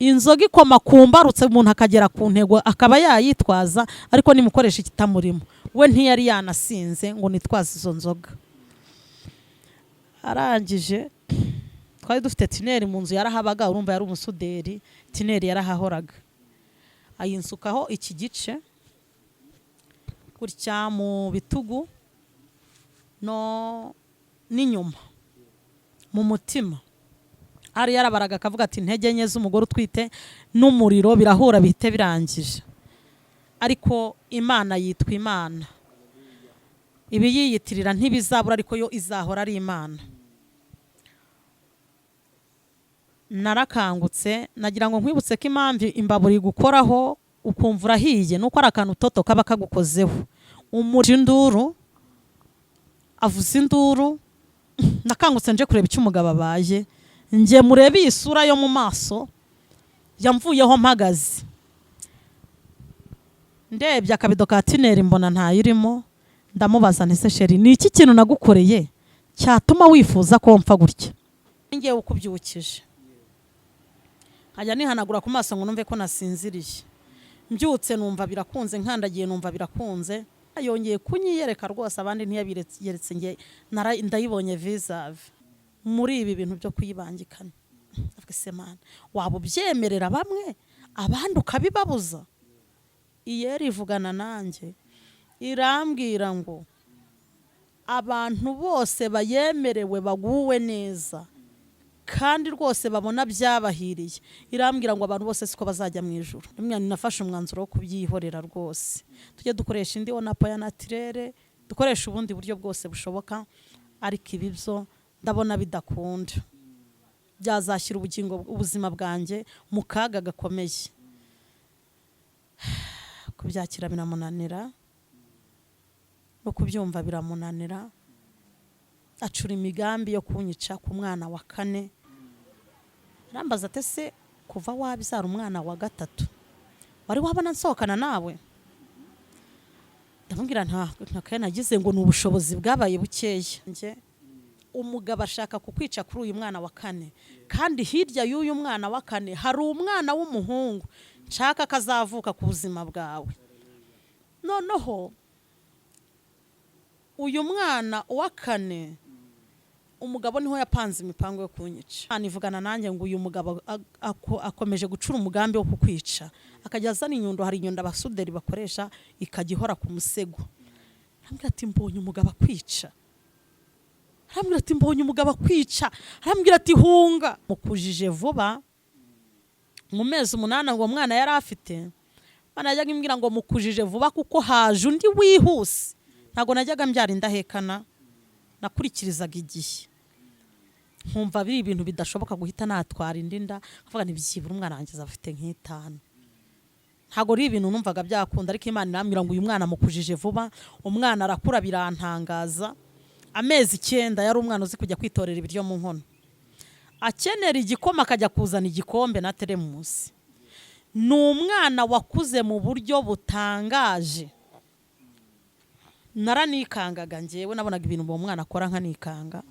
inzoga ikoma kumbarutse umuntu akagera ku ntego akaba yayitwaza ariko nimukoresha ikitamurimo we ntiyari yanasinze ngo nitwaze izo nzoga. Arangije twari dufite Tineri mu nzu yarahabaga, urumva yari umusuderi. Tineri yarahahoraga, ayinsukaho iki gice gutya mu bitugu no n'inyuma mu mutima. Ari yarabaraga akavuga ati intege nke z'umugore utwite n'umuriro birahura bihite birangije. Ariko Imana yitwa Imana, ibi yiyitirira ntibizabura ariko yo izahora ari Imana. Narakangutse nagira ngo nkwibutse ko impamvu imbaburi gukoraho ukumva urahiye nuko ari akantu toto kaba kagukozeho. Umuri induru avuze induru, nakangutse nje kureba icyo umugabo abaye. Nje murebe isura yo mu maso yamvuyeho mpagaze. Ndebye akabido ka Tineri mbona ntayirimo, ndamubaza nti se sheri ni iki kintu nagukoreye cyatuma wifuza ko mpfa gutya? Ngiye ukubyukije nkajya nihanagura ku maso ngo numve ko nasinziriye. Mbyutse numva birakunze, nkandagiye numva birakunze. Yongeye kunyiyereka rwose abandi ntiyabiretse nge ndayibonye visave. Muri ibi bintu byo kuyibangikana avuga se Mana waba ubyemerera bamwe abandi ukabibabuza? Iyeri ivugana nanjye irambwira ngo abantu bose bayemerewe baguwe neza kandi rwose babona byabahiriye. Irambwira ngo abantu bose siko bazajya mu ijuru. Rimwe nafashe umwanzuro wo kubyihorera rwose. Tujye dukoresha indi onapo ya naturere, dukoresha ubundi buryo bwose bushoboka, ariko ibibyo ndabona bidakunda, byazashyira ubuzima bwanjye mu kaga gakomeye. Kubyakira biramunanira no kubyumva biramunanira. Acura imigambi yo kunyica ku mwana wa 4. Arambaza ate se kuva wabyara umwana wa 3 wari wabona nsohokana nawe? Ndamubwira nta nagize ngo n'ubushobozi bwabaye bukeye. Nje umugabo ashaka kukwica kuri uyu mwana wa 4, kandi hirya y'uyu mwana wa 4 hari umwana w'umuhungu nshaka kazavuka ku buzima bwawe. Noneho uyu mwana wa 4 umugabo niho yapanze imipango yo kunyica. Anivugana nanjye ngo uyu mugabo akomeje gucura umugambi wo kukwica, akajyaza n'inyundo. Hari inyundo abasuderi bakoresha ikagihora ku musego. Arambwira ati mbonye umugabo akwica. Arambwira ati mbonye umugabo akwica. Arambwira ati hunga. Mukujije vuba mu mezi 8 ngo mwana yari afite. Bana yajyaga imbwira ngo mukujije vuba kuko haje undi wihuse. Ntago najyaga mbyara indahekana, nakurikirizaga igihe. Nkumva biri ibintu bidashoboka guhita natwara indinda, avuga ntibyibura umwana wanjye afite nk'itanu. Ntago ri ibintu numvaga byakunda, ariko Imana irambwira ngo uyu mwana mukujije vuba. Umwana arakura birantangaza. Amezi 9 yari umwana uzi kujya kwitorera ibiryo mu nkono, akenera igikoma akajya kuzana igikombe na teremusi. Ni umwana wakuze mu buryo butangaje. Naranikangaga njyewe, nabonaga ibintu mu mwana akora nkanikanga.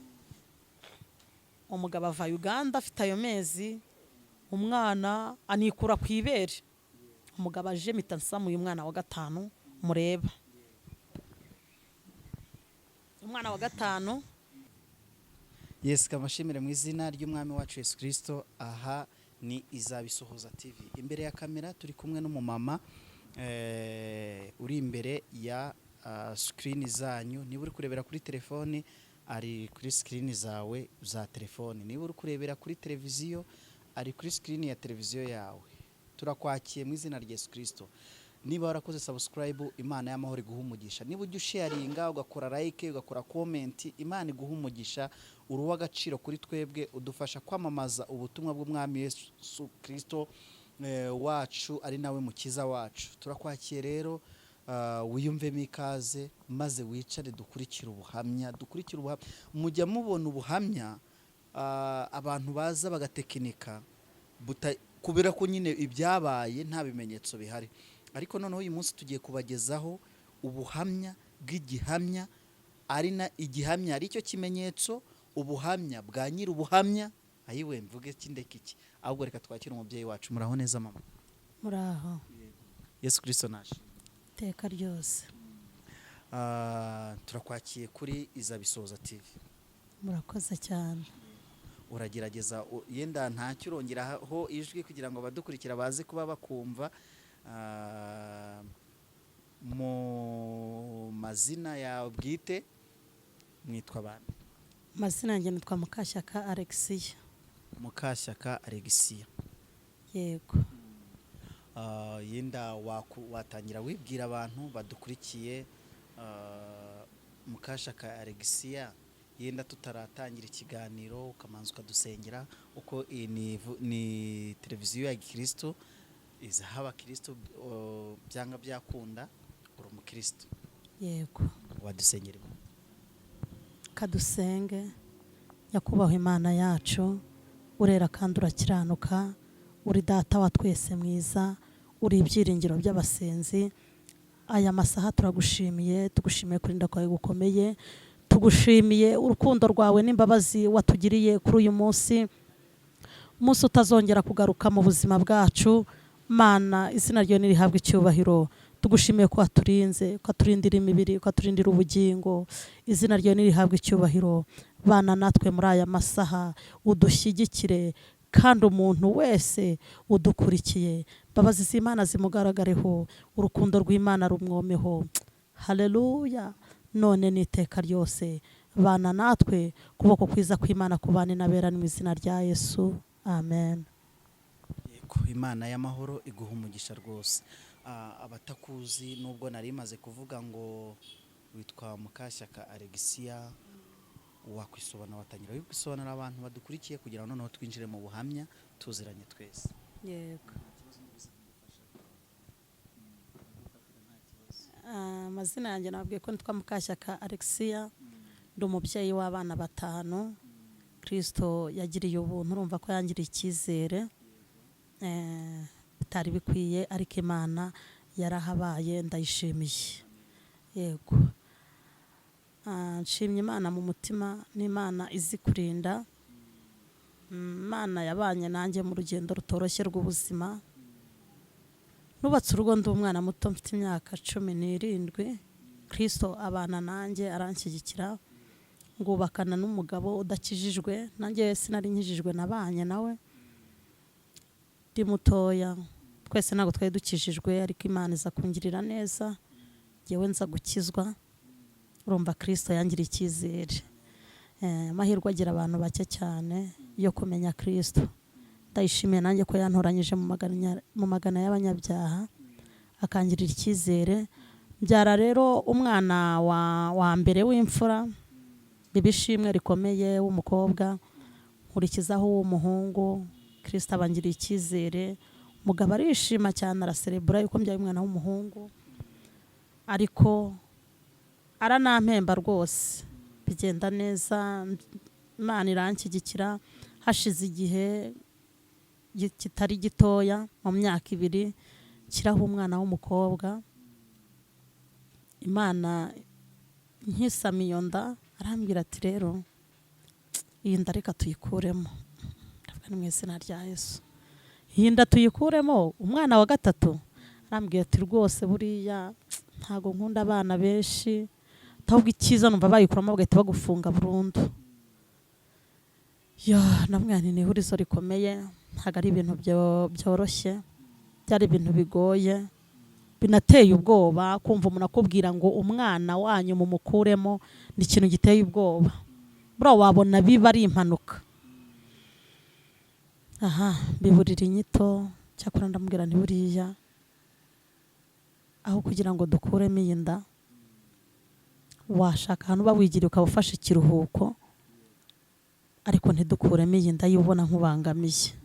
Umugabo ava Uganda afite ayo mezi, umwana anikura ku ibere. Umugabo aje mitansamu uyu mwana wa 5 mureba. Umwana wa 5. Yes, kamashimire mu izina ry'umwami wacu Yesu Kristo. Aha ni Izabisohoza TV. Imbere ya kamera turi kumwe n'umumama uri imbere ya screen zanyu. Niba uri kurebera kuri telefone ari kuri screen zawe za telefone. Niba uri kurebera kuri televiziyo ari kuri screen ya televiziyo yawe. Turakwakiye mu izina rya Yesu Kristo. Niba warakoze subscribe, Imana y'amahoro iguhumugisha. Niba ujye sharinga, ugakora like, ugakora comment, Imana iguhumugisha. Uruwa agaciro kuri twebwe, udufasha kwamamaza ubutumwa bw'umwami Yesu Kristo wacu ari nawe mukiza wacu. Turakwakiye rero wiyumvemo ikaze maze wicare dukurikira ubuhamya. Mujya mubona ubuhamya abantu baza bagatekinika kubera ko nyine ibyabaye nta bimenyetso bihari. Ariko noneho uyu munsi tugiye kubagezaho ubuhamya bw'igihamya, ari na igihamya ari cyo kimenyetso, ubuhamya bwa nyiri ubuhamya. Ayiiiweee mvuge kindekiki ahubwo reka twakire umubyeyi wacu. Muraho neza mama? muraho Yesu Kristo naje. iteka ryose. Turakwakiye kuri Izabisoza TV. Murakoze cyane. Uragerageza yenda ntacyo urongeraho ijwi kugira ngo abadukurikira baze kuba bakumva. Mu mazina yawe bwite mwitwa bande? Mazina yanjye nitwa Mukashyaka Alexia. Mukashyaka Alexia. Yego. Yenda watangira wibwira abantu badukurikiye. Mukashyaka Alexia, yenda tutaratangira ikiganiro ukamanza ukadusengera uko ni televiziyo ya Kristo izaha abakristo byanga byakunda uri umukristo. Yego. Wadusengera. Kadusenge. Nyakubahwa Imana yacu, urera kandi urakiranuka, uri data wa twese mwiza, uri ibyiringiro by'abasenzi. Aya masaha turagushimiye, tugushimiye kurinda kwawe gukomeye, tugushimiye urukundo rwawe n'imbabazi watugiriye kuri uyu munsi utazongera kugaruka mu buzima bwacu. Mana, izina ryawe nirihabwe icyubahiro. Tugushimiye ko waturinze, ko waturindira imibiri, ko waturindira ubugingo. Izina ryawe nirihabwe icyubahiro. Bana natwe muri aya masaha, udushyigikire, kandi umuntu wese udukurikiye mbabazi z'Imana zimugaragareho, urukundo rw'Imana rumwomeho. Haleluya. None n'iteka ryose. Bana natwe, kuboko kwiza kw'Imana kubane nabera mu izina rya Yesu. Amen. Imana y'amahoro iguha umugisha rwose. Abatakuzi nubwo nari maze kuvuga ngo witwa Mukashyaka Alexia, wakwisobanura, watangira wikwisobanura abantu badukurikiye kugira ngo noneho twinjire mu buhamya tuziranye twese. Yego. Amazina yanjye nabwiye ko nitwa Mukashyaka Alexia, ndi umubyeyi w'abana 5. Kristo yagiriye ubuntu, urumva ko yangiriye icyizere bitari bikwiye, ariko Imana yarahabaye, ndayishimiye. Yego. Nshimye Imana mu mutima, n'Imana izi kurinda. Imana yabanye nanjye mu rugendo rutoroshye rw'ubuzima. Nubatse urugo ndi umwana muto, mfite imyaka 17. Kristo abana nanjye, aranshyigikira, ngubakana n'umugabo udakijijwe. Nanjye sinari nkijijwe, nabanye nawe ndi mutoya. Twese ntabwo twari dukijijwe, ariko Imana iza kungirira neza, yewe nza gukizwa. Urumva Kristo yangiriye icyizere. Amahirwe agira abantu bake cyane yo kumenya Kristo. Ndayishimiye nanjye ko yantoranyije mu magana y'abanyabyaha, akangirira icyizere. Mbyara rero umwana wa mbere w'imfura, bibishimwe rikomeye w'umukobwa, nkurikizaho w'umuhungu. Kristo abangiriye icyizere. Umugabo arishima cyane, araserebura yuko mbyaye umwana w'umuhungu, ariko aranampemba rwose, bigenda neza. Imana iranshyigikira. Hashize igihe kitari gitoya, mu myaka 2, kiraho umwana w'umukobwa. Imana nkisama iyo nda, arambwira ati rero iyi nda reka tuyikuremo. Ndavuga mu izina rya Yesu, iyi nda tuyikuremo. Umwana wa 3 arambwira ati rwose buriya ntago nkunda abana benshi, ahubwo icyiza numva bayikuramo bagahita bagufunga burundu. Namwana ni ihurizo rikomeye, ntago ari ibintu byoroshye, byari ibintu bigoye, binateye ubwoba. Kumva umuntu akubwira ngo umwana wanyu mumukuremo, ni ikintu giteye ubwoba. Bro, wabona biba ari impanuka. Biburira inyito. Cyakora ndamubwira nti buriya aho kugira ngo dukuremo iyi nda, washaka ahantu bawigiriye ukaba ufashe ikiruhuko, ariko ntidukuremo iyi nda yubona nk'ubangamiye.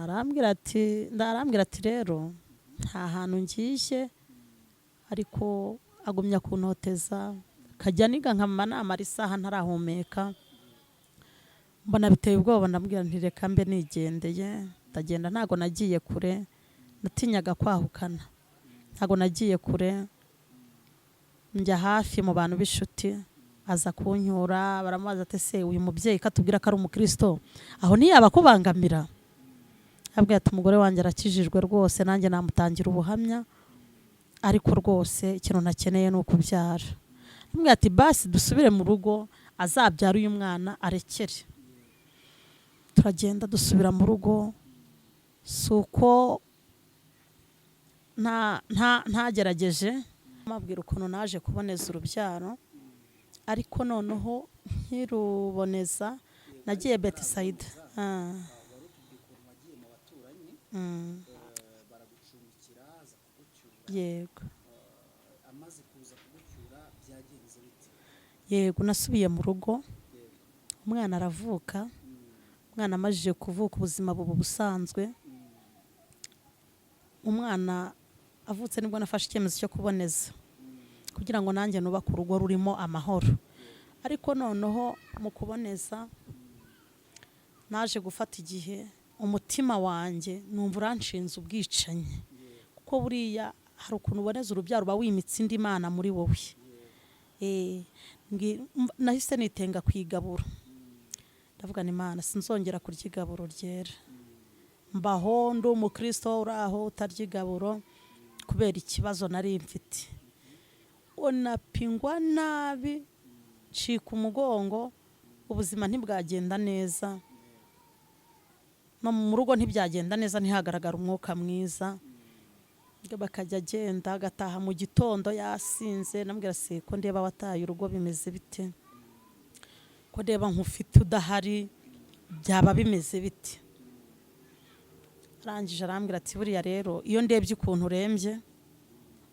Arambwira ati rero nta hantu ngiye, ariko agumya kuntoteza, kajya niga nkamanama isaha ntarahumeka. Mbona biteye ubwoba, ndamubwira nti reka mbe nigendeye. Ndagenda, ntago nagiye kure, natinyaga kwahukana. Ntago nagiye kure, njya hafi mu bantu b'inshuti, aza kunyura baramubaza ati se uyu mubyeyi katubwira ko ari umukristo aho ntiyaba kubangamira abwiye ati umugore wanjye arakijijwe rwose nanjye namutangira ubuhamya ariko rwose ikintu nakeneye ni ukubyara amubwiye ati basi dusubire mu rugo azabyara uyu mwana arekere turagenda dusubira mu rugo suko ntagerageje amabwira ukuntu naje kuboneza urubyaro ariko noneho nkiruboneza nagiye Betisayida yego yego nasubiye mu rugo umwana aravuka umwana amajije kuvuka ubuzima bubu busanzwe umwana avutse nibwo nafashe icyemezo cyo kuboneza kugira ngo nanjye nubake urugo rurimo amahoro ariko noneho mu kuboneza naje gufata igihe umutima wanjye numva uranshinze ubwicanyi kuko buriya hari ukuntu uboneza urubyaro uba wimitse indi mana muri wowe nahise nitenga ku igaburo ndavuga ni Imana sinzongera kurya igaburo ryera mbaho ndi umukristo uri aho utarya igaburo kubera ikibazo nari mfite unapingwa nabi ncika umugongo ubuzima ntibwagenda neza no mu rugo ntibyagenda neza ntihagaragara umwuka mwiza bakajya agenda agataha mu gitondo yasinze nambwira se ko ndeba wataye urugo bimeze bite ko ndeba nkufite udahari byaba bimeze bite arangije arambwira ati buriya rero iyo ndebye ukuntu urembye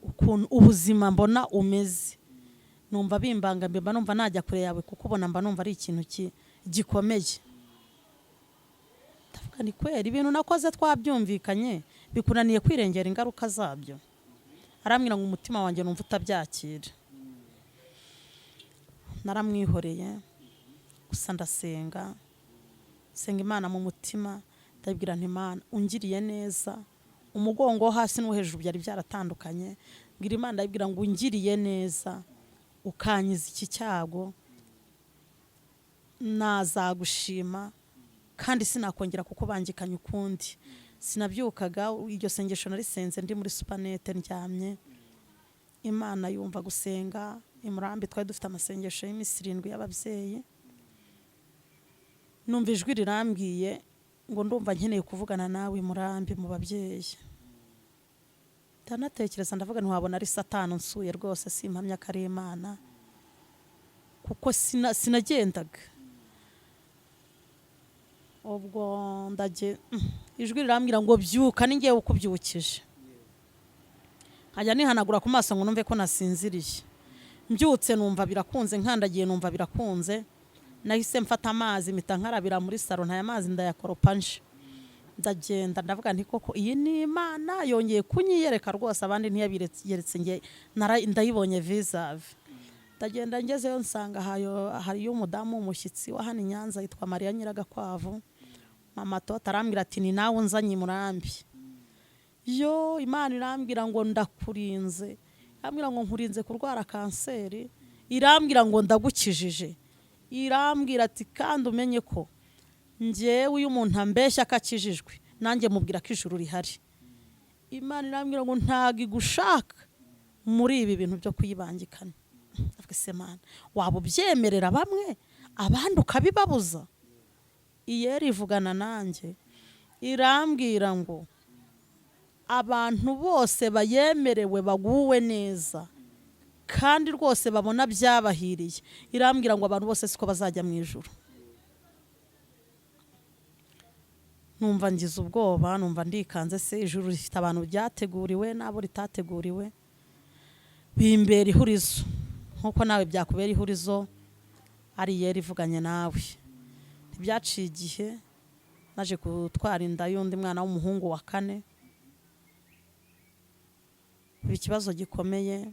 ukuntu ubuzima mbona umeze numva bimbangamiye mba numva najya kure yawe kuko ubona mba numva ari ikintu gikomeye ndavuga ni kweri ibintu nakoze twabyumvikanye bikunaniye kwirengera ingaruka zabyo arambwira ngo umutima wanjye numva utabyakira naramwihoreye gusa ndasenga Imana mu mutima ndabwira nti Imana ungiriye neza umugongo wo hasi no hejuru byari byaratandukanye ngira Imana ndabwira ngo ungiriye neza ukanyiza iki cyago nazagushima kandi sinakongera kuko bangikanye ukundi sinabyukaga iryo sengesho narisenze ndi muri supanete ndyamye Imana yumva gusenga imurambi twari dufite amasengesho y'iminsi 7 y'ababyeyi numva ijwi rirambwiye ngo ndumva nkeneye kuvugana nawe murambi mu babyeyi ndanatekereza ndavuga ntiwabona ari satani nsuye rwose simpamya ko ari Imana kuko sinagendaga ubwo ijwi rirambwira ngo byuka ningiye ukubyukije nkajya nihanagura ku maso ngo numve ko nasinziriye mbyutse numva birakunze nkandagiye numva birakunze nahise mfata amazi mpita nkarabira muri saro ntaya amazi ndayakoropa nje ndagenda ndavuga nti koko iyi ni Imana yongeye kunyiyereka rwose abandi ntiyabiretse nge ndayibonye visave ndagenda ngezeyo nsanga hari umudamu umushyitsi wa hano Nyanza yitwa Mariya Nyiragakwavu mama Tota arambwira ati ni nawe unzanye murambi yo Imana irambwira ngo ndakurinze irambwira ngo nkurinze kurwara kanseri irambwira ngo ndagukijije irambwira ati kandi umenye ko njyewe uyu muntu ambeshya akakijijwe nanjye mubwira ko ijuru rihari Imana irambwira ngo ntago igushaka muri ibi bintu byo kuyibangikana avuga se Mana waba ubyemerera bamwe abandi ukabibabuza iyeri ivugana nanjye irambwira ngo abantu bose bayemerewe baguwe neza kandi rwose babona byabahiriye irambwira ngo abantu bose siko bazajya mu ijuru numva ngize ubwoba numva ndikanze se ijuru rifite abantu byateguriwe nabo ritateguriwe bimbera ihurizo nkuko nawe byakubera ihurizo ari yeri ivuganye nawe ntibyaciye igihe naje gutwara inda y'undi mwana w'umuhungu wa 4 ikibazo gikomeye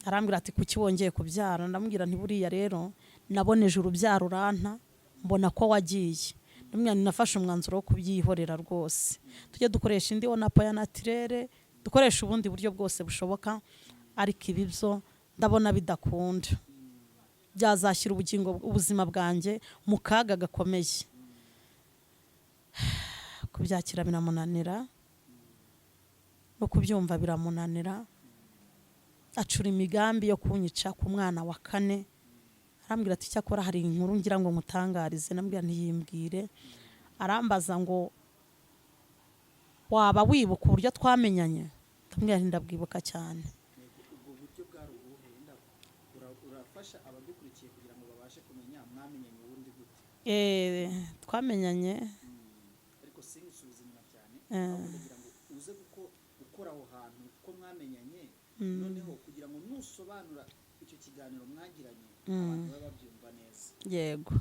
arambwira ati kuki wongeye kubyara ndamubwira nti buriya rero naboneje urubyaro uranta mbona ko wagiye ndamwira nafashe umwanzuro wo kubyihorera rwose tujye dukoresha indi onapo ya naturere dukoresha ubundi buryo bwose bushoboka ariko ibibyo ndabona bidakunda byazashyira ubuzima bwanjye mu kaga gakomeye. Kubyakira biramunanira no kubyumva biramunanira, acura imigambi yo kunyica ku mwana wa 4. Arambwira ati cyakora hari inkuru ngira ngo mutangarize. Nambwira ntiyimbwire. Arambaza ngo waba wibuka uburyo twamenyanye? Ndambwira nti ndabwibuka cyane. ubwo buryo bwari ubuhenda urafasha abadukurikiye kugira ngo babashe kumenya mwamenyanye ubundi gute? Twamenyanye ariko sinsubize inyuma cyane kugira ngo uze gukora aho hantu ko mwamenyanye, noneho kugira ngo nusobanura icyo kiganiro mwagiranye abantu baba babyumva neza. Yego.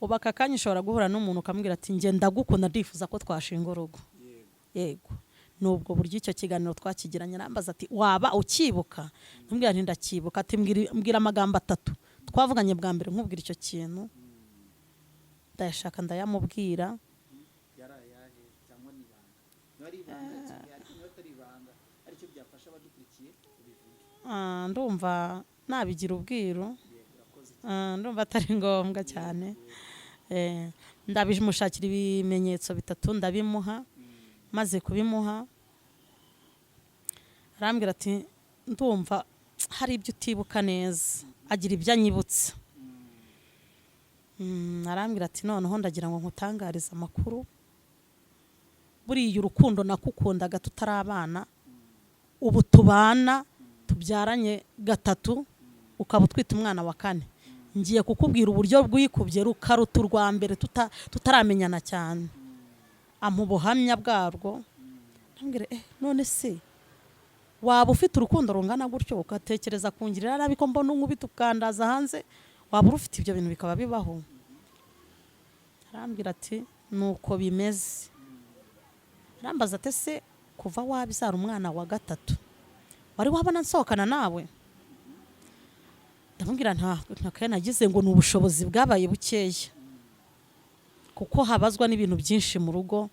Ubaka kanya ushobora guhura n'umuntu ukambwira ati nge ndagukunda ndifuza ko twashinga urugo. Yego. Nubwo buryo icyo kiganiro twakigiranye. Arambaza ati waba ukibuka? Ndambwira nti ndakibuka. Ati mbwira amagambo 3 twavuganye bwa mbere nkubwira icyo kintu. Ndayashaka ndayamubwira. Yarayaje cyangwa nibanga? Nari ibanga atari ibanga aricyo byafasha abadukurikiye ubivuge. Ndumva nabigira ubwiru. Ndumva atari ngombwa cyane. Ndabimushakira ibimenyetso 3 ndabimuha. Maze kubimuha arambwira ati ndumva hari ibyo utibuka neza. Agira ibyo anyibutsa. Arambwira ati noneho ndagira ngo nkutangarize amakuru. Buriya urukundo nakukundaga tutarabana, ubu tubana tubyaranye 3, ukaba utwite umwana wa 4. Ngiye kukubwira uburyo bwikubye rukaruta urwa mbere tutaramenyana cyane. Amubuhamya bwarwo. Ndambwira none se waba ufite urukundo rungana gutyo ukatekereza kungirira nabi ko mbona unkubita ukandaza hanze, waba ufite ibyo bintu bikaba bibaho? Arambwira ati nuko bimeze. Arambaza ati se kuva wabyara umwana wa 3 wari wabona nsohokana nawe? Ndamubwira nta nagize ngo ni ubushobozi bwabaye bukeya, kuko habazwa n'ibintu byinshi mu rugo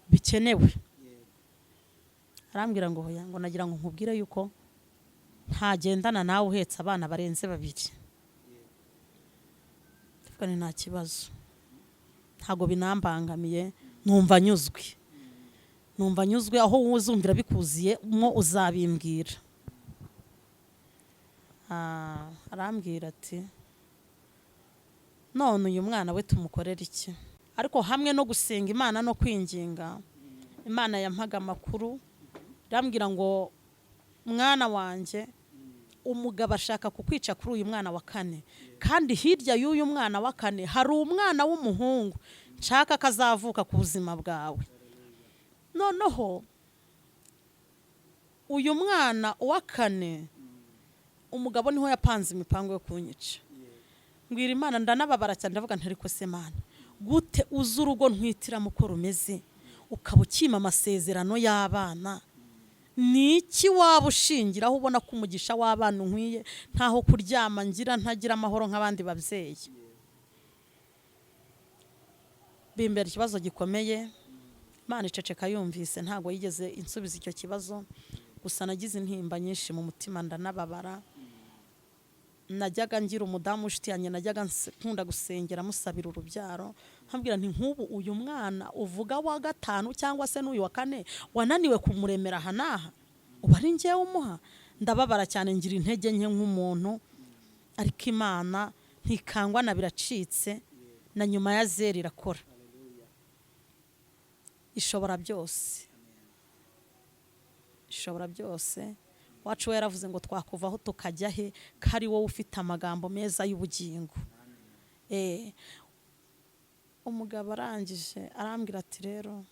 bikenewe. Arambwira ngo hoya, ngo nagira ngo nkubwire yuko ntagendana nawe uhetse abana barenze 2. Ndavuga ni nta kibazo, ntago binambangamiye. Numva nyuzwe aho uzumvira bikuziye mo uzabimbwira. Arambwira ati none uyu mwana we tumukorera iki? Ariko hamwe no gusenga Imana no kwinginga, Imana yampaga amakuru. Irambwira ngo mwana wanjye umugabo ashaka kukwica kuri uyu mwana wa 4, kandi hirya y'uyu mwana wa 4 hari umwana w'umuhungu nshaka kazavuka ku buzima bwawe. Noneho uyu mwana wa 4 umugabo niho yapanze imipango yo kunyica. Mbwira Imana ndanababara cyane, ndavuga nti ariko se Mana, gute uzurugo ntwitiramo ko rumeze ukaba ukima amasezerano y'abana? Niki waba ushingiraho ubona ko umugisha w'abana nkwiye ntaho kuryama ngira, ntagira amahoro nk'abandi babyeyi? Bimbera ikibazo gikomeye. Imana iceceka yumvise, ntago yigeze insubiza icyo kibazo. Gusa nagize intimba nyinshi mu mutima, ndanababara. Najyaga ngira umudamu ushitiyanye, najyaga nkunda gusengera musabira urubyaro. Nkambwira nti nk'ubu uyu mwana uvuga wa 5 cyangwa se n'uyu wa 4 wananiwe kumuremera hanaha, uba ari ngewe umuha? Ndababara cyane, ngira intege nke nk'umuntu. Ariko Imana ntikangwa na biracitse, na nyuma ya 0 irakora. Ishobora byose. Wacu yaravuze ngo twakuvaho tukajya he, kari wowe ufite amagambo meza y'ubugingo. Umugabo arangije arambwira ati rero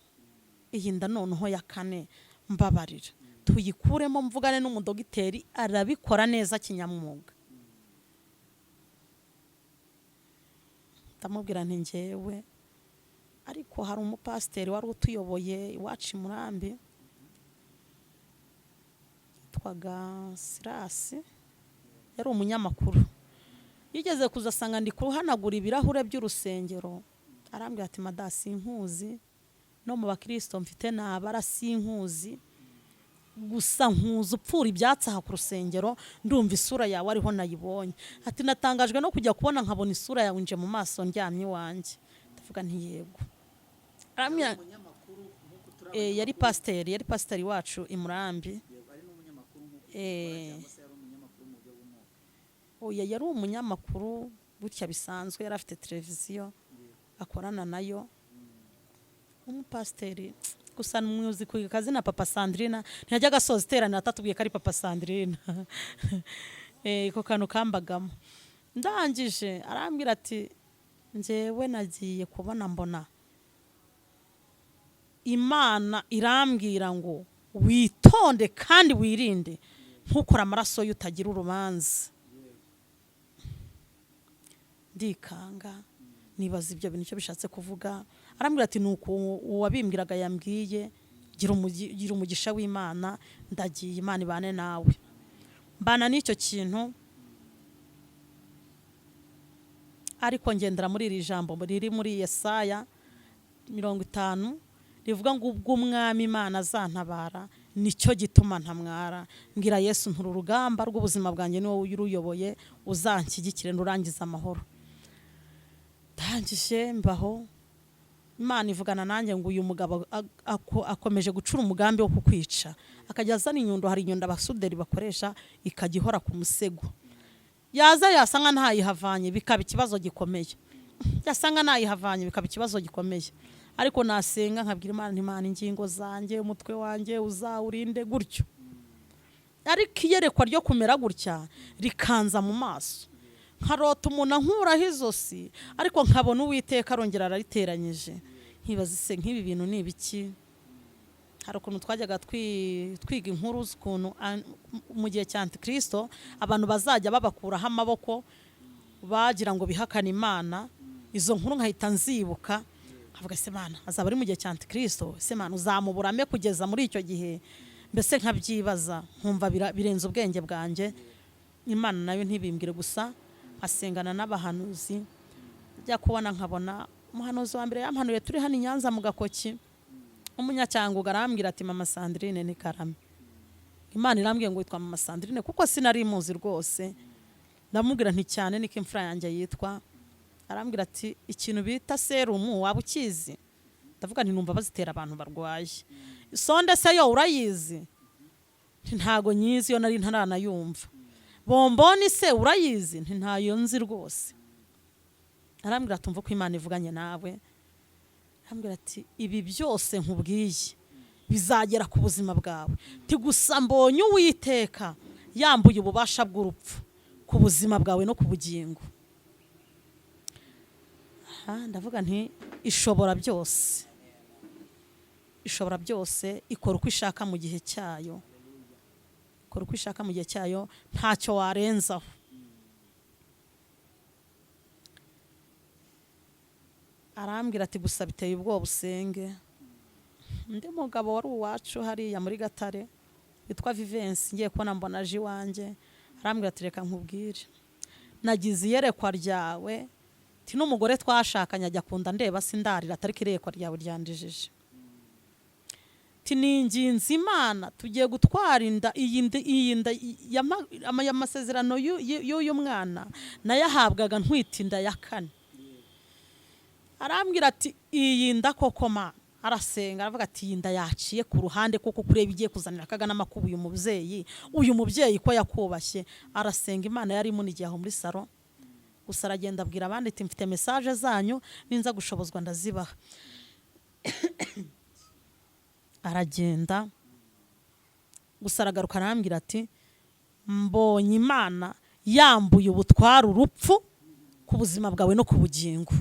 iyi nda noneho ya 4 mbabarira tuyikuremo, mvugane n'umudogiteri arabikora neza kinyamwuga. Ndamubwira nti ngewe ariko hari umupasiteri wari utuyoboye iwacu Murambi twaga Sirasi, yari umunyamakuru. Yigeze kuzasanga ndi kuhanagura ibirahure by'urusengero. Arambwira ati madasi inkuzi no mu bakristo mfite nabara sinkuzi, gusa nkuza upfura ibyatsi aha ku rusengero ndumva isura yawe ariho nayibonye ati natangajwe no kujya kubona nkabona isura yawe nje mu maso ndyamye wanjye ndavuga nti yego aramya yari pasiteri wacu imurambi oya yari umunyamakuru gutya bisanzwe yari afite televiziyo akorana nayo umupasiteri gusa n'umuyobozi ku kazi na papa Sandrina ntiyajya gasoza iterana atatubwiye ko ari papa Sandrina ko kantu kambagamo ndangije arambwira ati njyewe nagiye kubona mbona Imana irambwira ngo witonde kandi wirinde ntukora amaraso y'utagira urubanza ndikanga nibaza ibyo bintu cyo bishatse kuvuga arambwira ati nuko uwabimbwiraga yambwiye gira umugisha w'Imana ndagiye Imana ibane nawe mbana n'icyo kintu ariko ngendera muri iri jambo riri muri Yesaya 50 rivuga ngo ubwo umwami Imana azantabara nicyo gituma ntamwara mbwira Yesu nturu rugamba rw'ubuzima bwanjye ni wowe uruyoboye uzanshyigikire nurangiza amahoro ndangije mbaho Imana ivugana nanjye ngo uyu mugabo akomeje gucura umugambi wo kukwica akajya azana inyundo hari inyundo abasuderi bakoresha ikagihora ku musego yaza yasanga ntayihavanye bikaba ikibazo gikomeye yasanga ntayihavanye bikaba ikibazo gikomeye ariko nasenga nkabwira Imana ingingo zanjye umutwe wanjye uzawurinde gutyo ariko iyerekwa ryo kumera gutya rikanza mu maso nkarota umuntu ankuraho izosi ariko nkabona Uwiteka arongera arariteranyije nkibaza ise nk'ibi bintu ni ibiki hari ukuntu twajyaga twiga inkuru z'ukuntu mu gihe cya Antikristo abantu bazajya babakuraho amaboko bagira ngo bihakane Imana izo nkuru nkahita nzibuka avuga se Imana azaba ari mu gihe cya Antikristo se Imana uzamuburame kugeza muri icyo gihe mbese nkabyibaza nkumva birenze ubwenge bwanjye Imana nayo ntibimbwire gusa asengana n'abahanuzi njya kubona nkabona umuhanuzi wa mbere yampanuye turi hano i Nyanza mu Gakoki umunyacyango garambwira ati mama Sandrine ni Karame Imana irambwiye ngo witwa mama Sandrine kuko sinari muzi rwose ndamubwira nti cyane niko imfura yanjye yitwa arambwira ati ikintu bita serumu waba ukizi ndavuga nti numva bazitera abantu barwaye sonde se yo urayizi ntago nyizi yo nari ntaranayumva bomboni se urayizi ntayo nzi rwose arambwira tumva ko Imana ivuganye nawe arambwira ati ibi byose nkubwiye bizagera ku buzima bwawe ti gusa mbonye Uwiteka yambuye ububasha bw'urupfu ku buzima bwawe no ku bugingo ndavuga nti ishobora byose ikora uko ishaka mu gihe cyayo ntacyo warenzaho arambwira ati gusa biteye ubwoba usenge undi mugabo wari uwacu hariya muri Gatare witwa Vivensi ngiye kubona mbona aje iwanjye arambwira ati reka nkubwire nagize iyerekwa ryawe ti n'umugore twashakanye ajya kunda ndeba sindarira atari iyerekwa ryawe ryandijije ti ninginze Imana tugiye gutwara inda iyi nda y'amasezerano y'uyu mwana nayahabwaga ntwite inda ya 4 arambwira ati iyi nda koko Mana arasenga aravuga ati iyi nda yaciye ku ruhande kuko kureba igiye kuzanira akaga n'amakubu uyu mubyeyi ko yakubashye arasenga Imana yari munigiye aho muri saro gusa aragenda abwira abandi ati mfite message zanyu ninza gushobozwa ndazibaha aragenda gusa aragaruka arambwira ati mbonye Imana yambuye ubutwara urupfu ku buzima bwawe no ku bugingo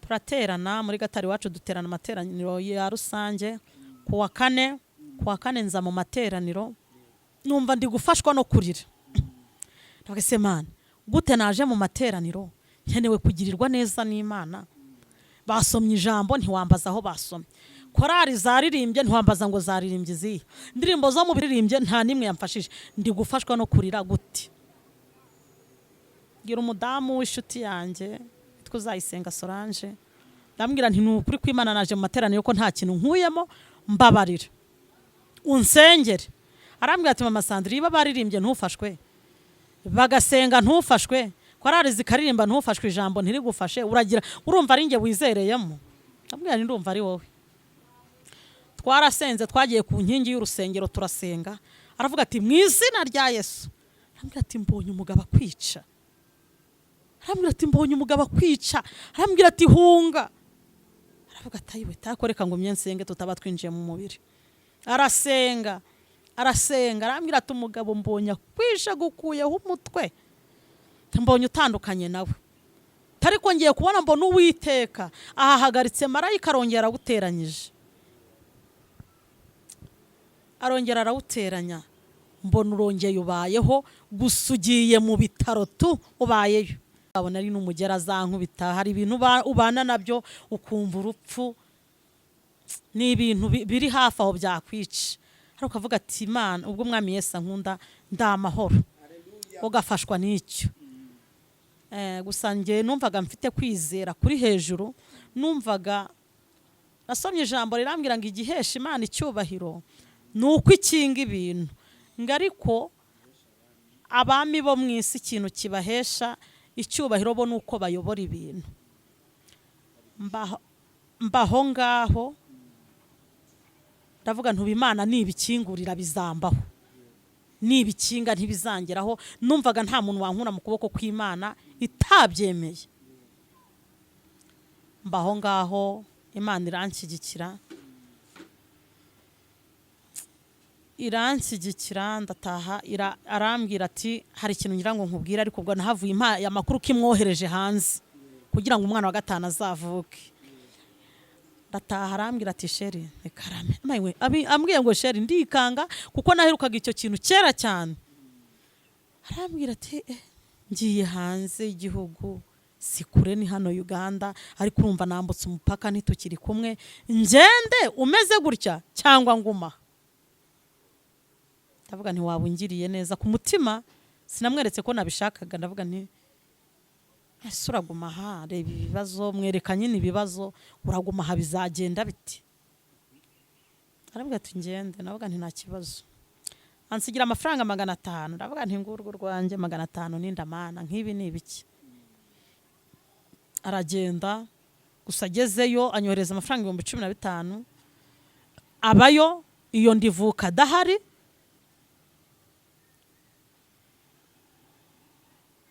turaterana muri Gatare wacu duterana amateraniro ya rusange kuwa kane nza mu materaniro numva ndi gufashwa no kurira ndavuga se Mana gute naje mu materaniro nkenewe kugirirwa neza n'Imana basomye ijambo ntiwambaza aho basomye korari zaririmbye ntiwambaza ngo zaririmbye izihe indirimbo zo mu biririmbye nta nimwe yamfashije ndi gufashwa no kurira gute gira umudamu w'ishuti yanjye Uzayisenga Solange ndambwira nti nukuri kw'Imana naje mu materaniro ko nta kintu nkuyemo mbabarira unsengere. Arambwira ati mama Sandrine iba baririmbye ntufashwe bagasenga ntufashwe korari zikaririmba ntufashwe ijambo ntirigufashe uragira urumva ari nge wizereyemo. Ndabwira ni ndumva ari wowe. Twarasenze twagiye ku nkingi y'urusengero turasenga. Aravuga ati mu izina rya Yesu. Arambwira ati mbonye umugabo akwica. Arambwira ati mbonye umugabo akwica. Arambwira ati hunga. Aravuga ati ayiwe takoreka ngo myensenge tutaba twinjiye mu mubiri. Arasenga arambwira ati umugabo mbonye akwisha gukuyeho umutwe. Mbonye utandukanye nawe. Tariko ngiye kubona mbona Uwiteka ahahagaritse marayika arongera arawuteranyije. Arongera arawuteranya. Mbona urongeye ubayeho gusugiye mu bitaro tu ubayeyo. Abona ari n'umugera zankubita hari ibintu ubana nabyo ukumva urupfu ni ibintu biri hafi aho byakwica. Hari ukavuga ati Imana ubwo Mwami Yesu ankunda ndamahoro ugafashwa n'icyo. Gusa nge numvaga mfite kwizera kuri hejuru. Numvaga nasomye ijambo rirambwira ngo igihesha Imana icyubahiro nuko ikinga ibintu ngariko abami bo mu isi ikintu kibahesha icyubahiro bo nuko bayobora ibintu. Mbaho ngaho ndavuga ntuba Imana nibikingurira bizambaho nibikinga ntibizangeraho. Numvaga nta muntu wankura mu kuboko kw'Imana itabyemeye. Mbaho ngaho Imana iranshyigikira ndataha. Arambwira ati hari ikintu ngira ngo nkubwire ariko ubwo nahavuye amakuru kimwohereje hanze kugira ngo umwana wa gatanu azavuke. Ndataha arambwira ati sheri ekarame mayiwe ambwiye ngo sheri ndikanga kuko naherukaga icyo kintu kera cyane. Arambwira ati ngiye hanze igihugu sikure ni hano Uganda ariko urumva nambutse umupaka ntitukiri kumwe ngende umeze gutya cyangwa nguma. Ndavuga nti wabungiriye neza ku mutima sinamweretse ko nabishakaga. Ndavuga nti ese uraguma aha reba ibibazo mwerekanye n'ibibazo uraguma aha bizagenda biti. Aravuga ati ngende. Ndavuga nti nta kibazo. Ansigira amafaranga 500. Ndavuga nti ngurwo rwanjye 500 n'indamana nk'ibi ni ibiki. Aragenda gusa agezeyo anyohereza amafaranga 15,000 abayo iyo ndivuka dahari.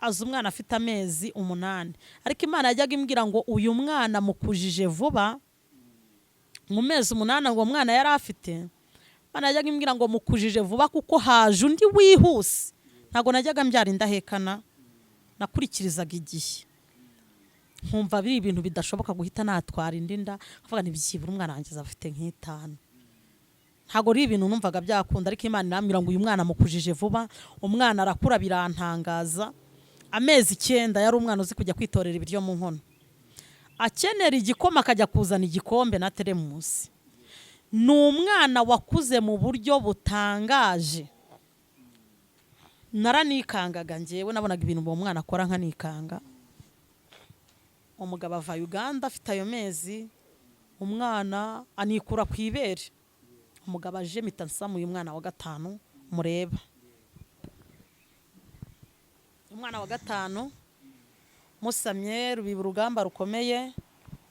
Aza umwana afite amezi 8 ariko Imana yajyaga imbwira ngo uyu mwana mukujije vuba mu mezi 8 ngo umwana yari afite. Imana yajyaga imbwira ngo mukujije vuba kuko haje undi wihuse. Ntago najyaga mbyara indahekana nakurikirizaga igihe nkumva biri ibintu bidashoboka guhita natwara indinda avuga ntibyibura umwana wanjye afite nk'itanu. Ntago ari ibintu numvaga byakunda ariko Imana irambwira ngo uyu mwana mukujije vuba. Umwana arakura birantangaza. Amezi 9 yari umwana uzi kujya kwitorera ibiryo mu nkono. Akenera igikoma akajya kuzana igikombe na teremusi. Ni umwana wakuze mu buryo butangaje. Naranikangaga ngewe nabonaga ibintu uwo mwana akora nkanikanga. Umugabo ava Uganda afite ayo mezi umwana anikura ku ibere. Umugabo aje mitansamuye umwana wa gatanu mureba. Umwana wa gatanu musamye rubiba urugamba rukomeye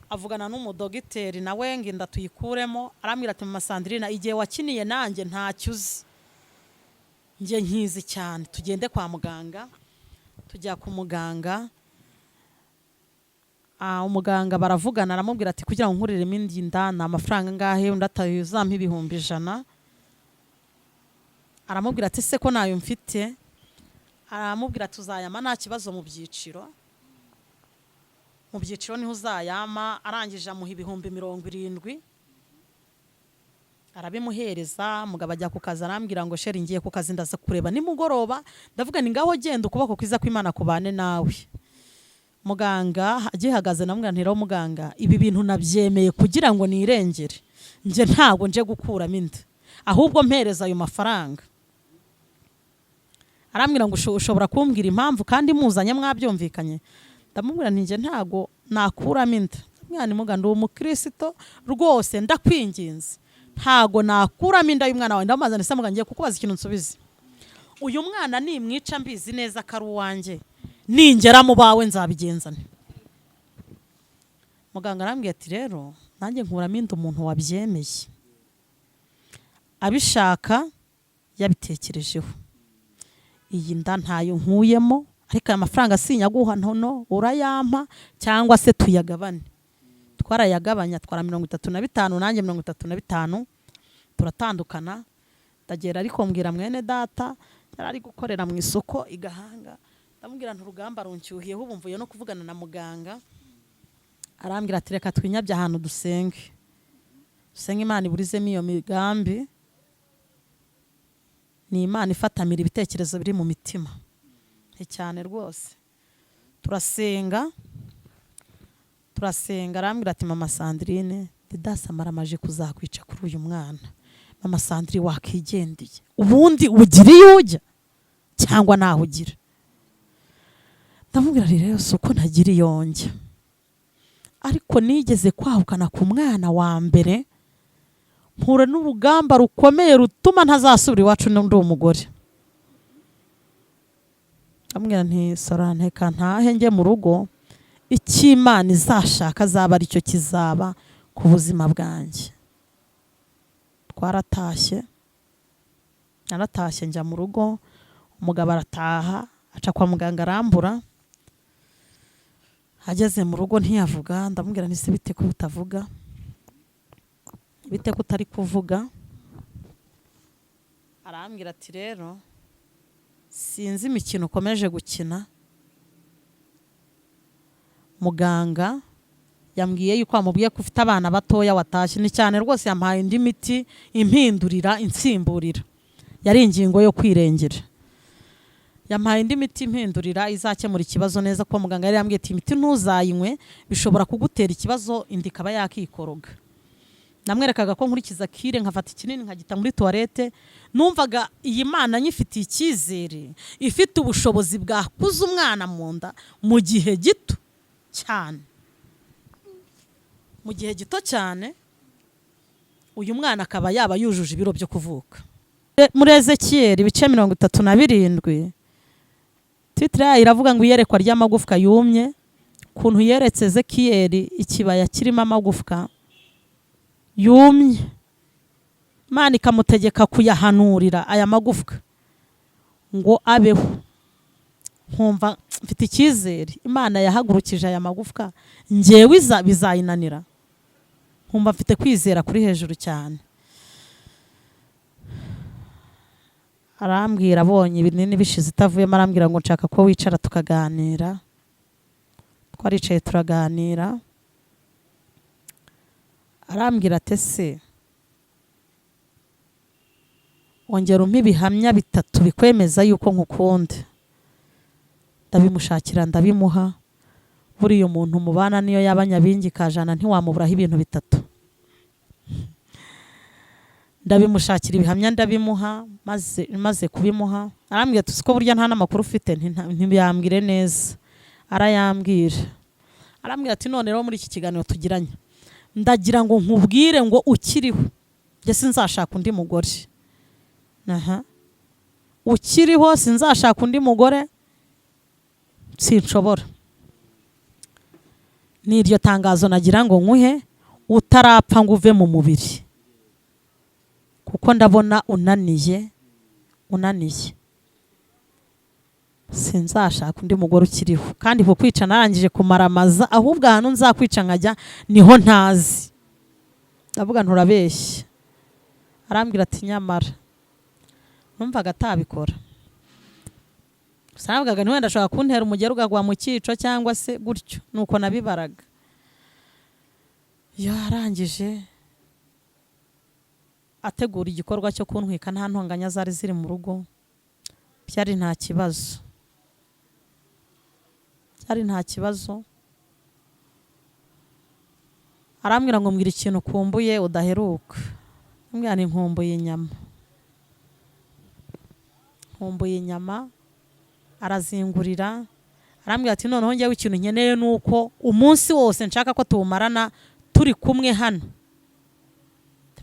avugana n'umudogiteri nawe nginda tuyikuremo. Arambwira ati mama Sandrine igihe wakiniye nanjye ntacyuzi ngiye nkizi cyane tugende kwa muganga. Tujya ku muganga. Umuganga baravugana aramubwira ati kugira ngo nkuriremo indi ndana amafaranga ngahe undi atayuzampa 100. Aramubwira ati se ko nayo mfite. Aramubwira tuzayama nta kibazo mu byiciro niho uzayama. Arangije amuha 70,000 arabimuhereza. Mugabo ajya ku kazi arambwira ngo sheri ngiye ku kazi ndaza kureba nimugoroba. Ndavuga ni ngaho genda ukuboko kwiza kw'Imana kubane nawe. Muganga agihagaze namubwira ntiraho muganga ibi bintu nabyemeye kugira ngo nirengere nje ntago nje gukuramo inda ahubwo mpereza ayo mafaranga. Arambwira ngo ushobora kumbwira impamvu kandi muzanye mwabyumvikanye. Ndamubwira nti nje ntago nakuramo inda. Mwana muganda umukristo rwose ndakwinginze ntago nakuramo inda y'umwana wawe ndamaze nese mugangiye kukubaza ikintu nsubize uyu mwana nimwica mbizi neza ko ari uwanjye ningera mu bawe nzabigenzane muganga arambwiye ati rero nanjye nkuramo inda umuntu wabyemeye abishaka yabitekerejeho iyi nda ntayo nkuyemo ariko aya mafaranga sinyaguha ntono urayampa cyangwa se tuyagabane twarayagabanya twara 35 nanjye 35 turatandukana ndagera ariko mbwira mwene data yarari gukorera mu isoko igahanga ndamubwira nturugamba runcyuhiye ubu mvuye no kuvugana na muganga arambwira ati reka twinyabye ahantu dusenge Imana iburizemo iyo migambi ni Imana ifatamira ibitekerezo biri mu mitima cyane rwose turasenga arambwira ati mama Sandrine didasamara amaje kuzakwica kuri uyu mwana mama Sandrine wakigendeye ubundi ugira iyo ujya cyangwa naho ugira ndamubwira rero suko ntagira iyo njya ariko nigeze kwahukana ku mwana wa mbere mpura n'urugamba rukomeye rutuma ntazasubira iwacu n'undi umugore amubwira nti soranteka ntahe njye mu rugo icy'Imana izashaka azaba aricyo kizaba ku buzima bwanjye naratashye njya mu rugo umugabo arataha aca kwa muganga arambura ageze mu rugo ntiyavuga ndamubwira nti se bite ko utavuga bite ko utari kuvuga arambwira ati rero sinzi imikino ukomeje gukina muganga yambwiye yuko amubwiye ko ufite abana batoya watashye ni cyane rwose yampaye indi miti impindurira insimburira yari ingingo yo kwirengera yampaye indi miti impindurira izakemura ikibazo neza ko muganga yari yambwiye ati imiti ntuzayinywe bishobora kugutera ikibazo indi kaba yakikoroga namwerekaga ko nkurikiza kire nkafata ikinini nkagita muri toilette numvaga iyi Mana nyifitiye icyizere ifite ubushobozi bwakuza umwana mu nda mu gihe gito cyane uyu mwana akaba yaba yujuje ibiro byo kuvuka muri Ezekiyeli ibice 37 Tineri iravuga ngo iyerekwa ry'amagufwa yumye kuntu yeretse Ezekiyeli ikibaya kirimo amagufwa yumye Imana ikamutegeka kuyahanurira aya magufwa ngo abeho nkumva mfite icyizere Imana yahagurukije aya magufwa njyewe bizayinanira nkumva mfite kwizera kuri hejuru cyane arambwira abonye ibinini bishize itavuyemo arambwira ngo nshaka ko wicara tukaganira twaricaye turaganira arambwira ati se ongera umpe ibihamya 3 bikwemeza yuko nkukunda ndabimushakira ndabimuha buriya umuntu mubana niyo yabanyabingi kajana ntiwamuburaho ibintu 3 ndabimushakira ibihamya ndabimuha maze kubimuha arambwira tusiko burya nta namakuru ufite ntibiyambwire neza arayambwira arambwira ati none rero muri iki kiganiro tugiranye ndagira ngo nkubwire ngo ukiriho je sinzashaka undi mugore ukiriho sinzashaka undi mugore sinshobora n'iryo tangazo nagira ngo nkuhe utarapfa ngo uve mu mubiri kuko ndabona unaniye sinzashaka undi mugore ukiriho kandi ko kwica narangije kumaramaza ahubwo ahantu nzakwica nkajya niho ntazi ndavuga nturabeshya arambwira ati nyamara numvaga atabikora sanavugaga niwe ndashaka kuntera umugero ugagwa mu cyico cyangwa se gutyo nuko nabibaraga yarangije ategura igikorwa cyo kuntwika nta ntonganya zari ziri mu rugo byari nta kibazo arambwira ngo mbwira ikintu kumbuye udaheruka mbwira ni nkumbuye inyama arazingurira arambwira ati noneho njyewe ikintu nkeneye nuko umunsi wose nshaka ko tumarana turi kumwe hano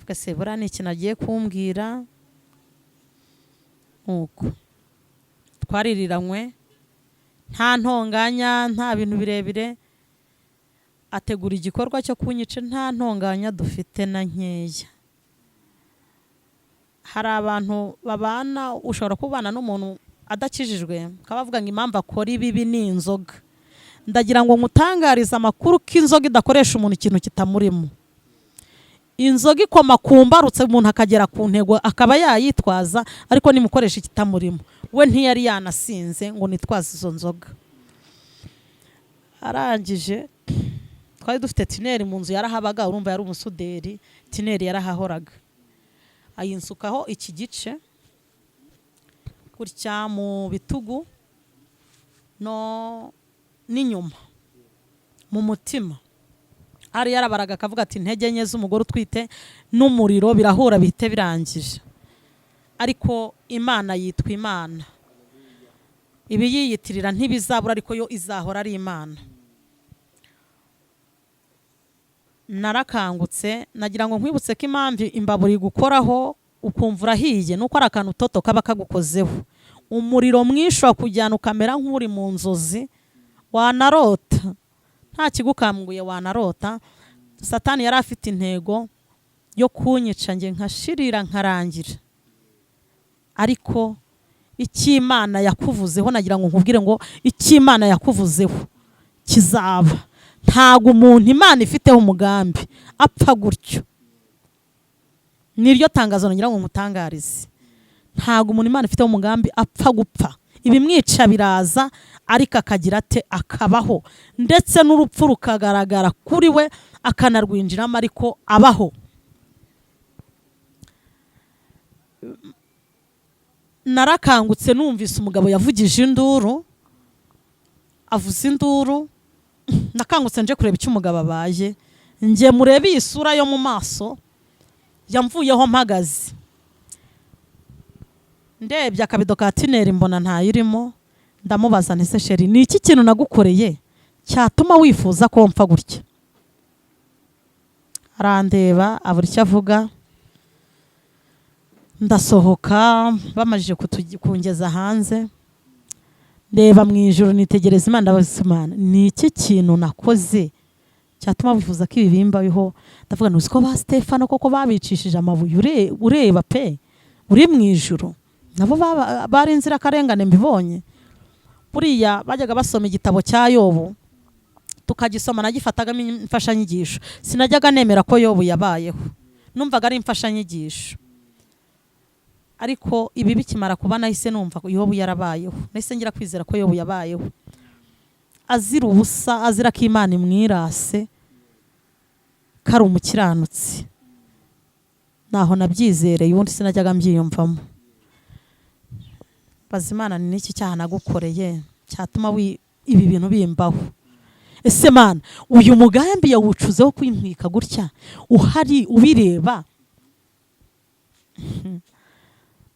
ndavuga se bura ni ikintu agiye kumbwira uko twaririranywe nta ntonganya nta bintu birebire ategura igikorwa cyo kunyica nta ntonganya dufite na nkeya. Hari abantu babana ushobora kubana n'umuntu adakijijwe kabavuga ngo impamvu akora ibibi ni inzoga. Ndagira ngo nkutangarize amakuru ko inzoga idakoresha umuntu ikintu kitamurimo. Inzoga ikoma kumbarutse umuntu akagera ku ntego akaba yayitwaza ariko nimukoresha ikitamurimo. We ntiyari yanasinze ngo nitwaze izo nzoga. Arangije twari dufite Tineri mu nzu yarahabaga urumva yari umusuderi. Tineri yarahahoraga ayinsukaho iki gice gutya mu bitugu no n'inyuma mu mutima. Ari yarabaraga akavuga ati intege nke z'umugore utwite n'umuriro birahura bihite birangije. Ariko Imana yitwa Imana. Ibi yiyitirira ntibizabura ariko yo izahora ari Imana. Narakangutse nagira ngo nkwibutse ko impamvu imbaburi gukoraho ukumva urahiye nuko ari akantu toto kaba kagukozeho. Umuriro mwinshi wa kujyana ukamera nk'uri mu nzozi wanarota nta kigukambuye wanarota. Satani yari afite intego yo kunyica nge nkashirira nkarangira. Ariko icy'Imana yakuvuzeho nagira ngo nkubwire ngo icy'Imana yakuvuzeho kizaba. Ntago umuntu Imana ifiteho umugambi apfa gutyo. Niryo tangazo nagira ngo nkutangarize. Ntago umuntu Imana ifiteho umugambi apfa gupfa. Ibimwica biraza ariko akagira ate akabaho ndetse n'urupfu rukagaragara kuri we akanarwinjiramo ariko abaho. Narakangutse numvise umugabo yavugije induru avuza induru. Nakangutse nje kureba icyo umugabo abaye nge murebe isura yo mu maso yamvuyeho mpagaze. Ndebye akabido ka Tineri mbona ntayirimo. Ndamubaza nti se sheri ni iki kintu nagukoreye cyatuma wifuza ko mpfa gutya? Arandeba abura icyo avuga. Ndasohoka bamajije kungeza hanze. Ndeba mu ijuru nitegereza Imana ndabaza Imana ni iki kintu nakoze cyatuma wifuza ko ibi bimbaho? Ndavuga ntuzi ko ba Stefano koko babicishije amabuye ureba pe uri mu ijuru nabo bari inzira karengane mbibonye. Buriya bajyaga basoma igitabo cya Yobu tukagisoma nagifataga imfashanyigisho. Sinajyaga nemera ko Yobu yabayeho numvaga ari imfashanyigisho. Ariko ibi bikimara kuba nahise numva ko Yobu yarabayeho. Nahise ngira kwizera ko Yobu yabayeho azira ubusa azira ko Imana imwirase kari umukiranutsi. Naho nabyizereye ubundi sinajyaga mbyiyumvamo. Bazimana ni iki cyaha nagukoreye cyatuma ibi bintu bimbaho? Ese Mana uyu mugambi yawucuzeho kwintwika gutya uhari ubireba?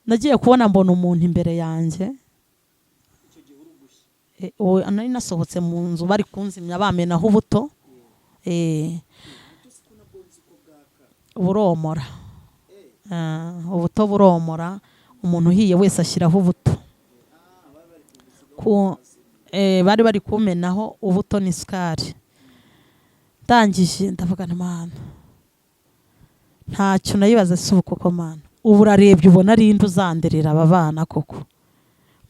Nagiye kubona mbona umuntu imbere yanjye. Nari nasohotse mu nzu bari kunzimya bamenaho ubuto. Buromora. Ubuto buromora. Umuntu uhiye wese ashyiraho ubuto. Bari kumenaho ubuto n'isukari. Ndangije ndavuga na Mana ntacyo nayibaza se ubu koko Mana ubu urarebye ubona ari indi uzanderera aba bana koko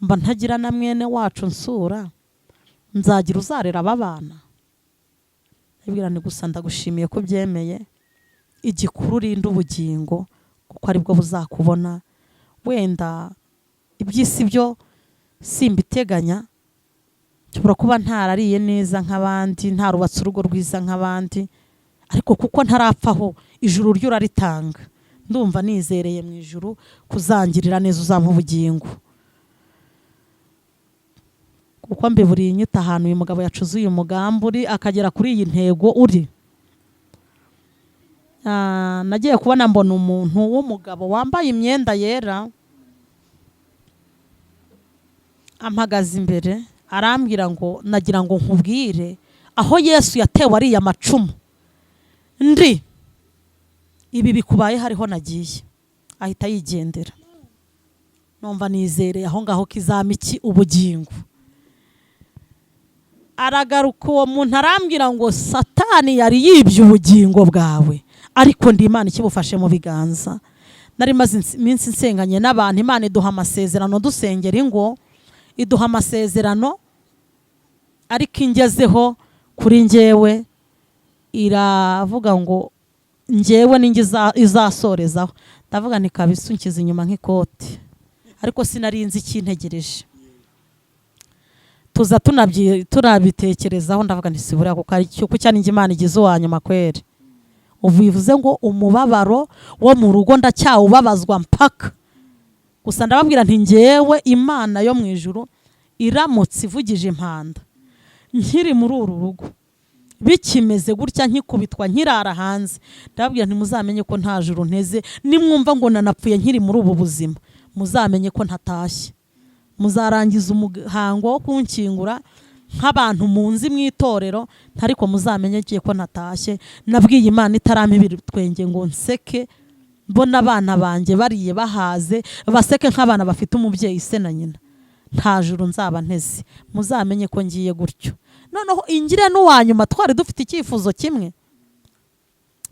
mba ntagira na mwene wacu nsura nzagira uzarera aba bana? Ndabwira ni gusa ndagushimiye ko byemeye igikuru rinde ubugingo kuko aribwo buzakubona. Wenda ibyisi byo simbiteganya cyubura kuba ntarariye neza nk'abandi ntarubatse urugo rwiza nk'abandi ariko kuko ntarapfaho ijuru ryo raritanga. Ndumva nizereye mu ijuru kuzangirira neza uzampa ubugingo kuko mbiburiye inyita ahantu uyu mugabo yacuze uyu mugambi uri akagera kuri iyi ntego uri. Nagiye kubona mbona umuntu w'umugabo wambaye imyenda yera ampagaze imbere arambwira ngo nagira ngo nkubwire aho Yesu yatewe ari amacumu ndi ibi bikubaye hariho nagiye, ahita yigendera. Numva nizereye aho ngaho kizama iki ubugingo. Aragaruka uwo muntu arambwira ngo Satani yari yibye ubugingo bwawe, ariko ndi Imana ikibufashe mu biganza. Nari maze iminsi nsenganye n'abantu, Imana iduha amasezerano dusengera ingo, iduha amasezerano, ariko ingezeho kuri njyewe iravuga ngo njyewe ninjye izasorezaho. Ndavuga nti kabisa unkiza inyuma nk'ikoti, ariko sinarinzi ikintegereje. Tuza turabitekerezaho, ndavuga nti sibura kuko cyane njye Imana igize uwanyuma kwere. Ubivuze ngo umubabaro wo mu rugo ndacyawubabazwa mpaka. Gusa ndababwira nti njyewe Imana yo mu ijuru iramutse ivugije impanda nkiri muri uru rugo, bikimeze gutya nkikubitwa nkirara hanze, ndababwira nti muzamenye ko nta juru nteze. Nimwumva ngo nanapfuye nkiri muri ubu buzima, muzamenye ko ntatashye. Muzarangiza umuhango wo kunkingura nk'abantu munzi mu itorero, ariko muzamenye ko natashye. Nabwiye Imana itarama ibitwenge ngo nseke, mbona abana banjye bariye bahaze, baseke nk'abana bafite umubyeyi se na nyina. Nta juru nzaba nteze, muzamenye ko ngiye gutyo. Noneho ingire n'uwanyuma twari dufite icyifuzo kimwe.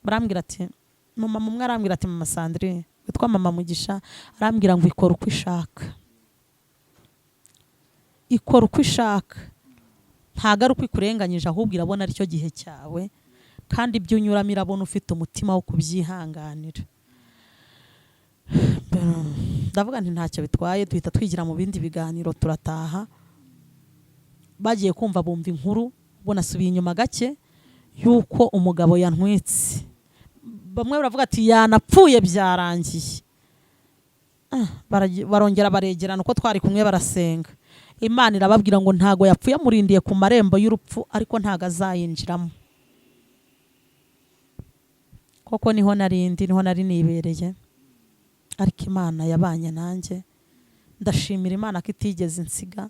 Barambwira ati mama mumwe arambwira ati mama Sandrine witwa mama Mugisha, arambwira ngo ikora uko ishaka, ikora uko ishaka, ntago ari uko ikurenganyije, ahubwo irabona aricyo gihe cyawe, kandi ibyo unyuramo irabona ufite umutima wo kubyihanganira. Ndavuga nti ntacyo bitwaye, duhita twigira mu bindi biganiro turataha. Bagiye kumva bumva inkuru, ubona subiye inyuma gake yuko umugabo yantwitse. Bamwe baravuga ati yanapfuye byarangiye. Barongera baregerana uko twari kumwe barasenga. Imana irababwira ngo ntago yapfuye, murindiye ku marembo y'urupfu, ariko ntago azayinjiramo. Koko niho nari nibereye, ariko Imana yabanye nanjye. Ndashimira Imana ko itigeze insiga,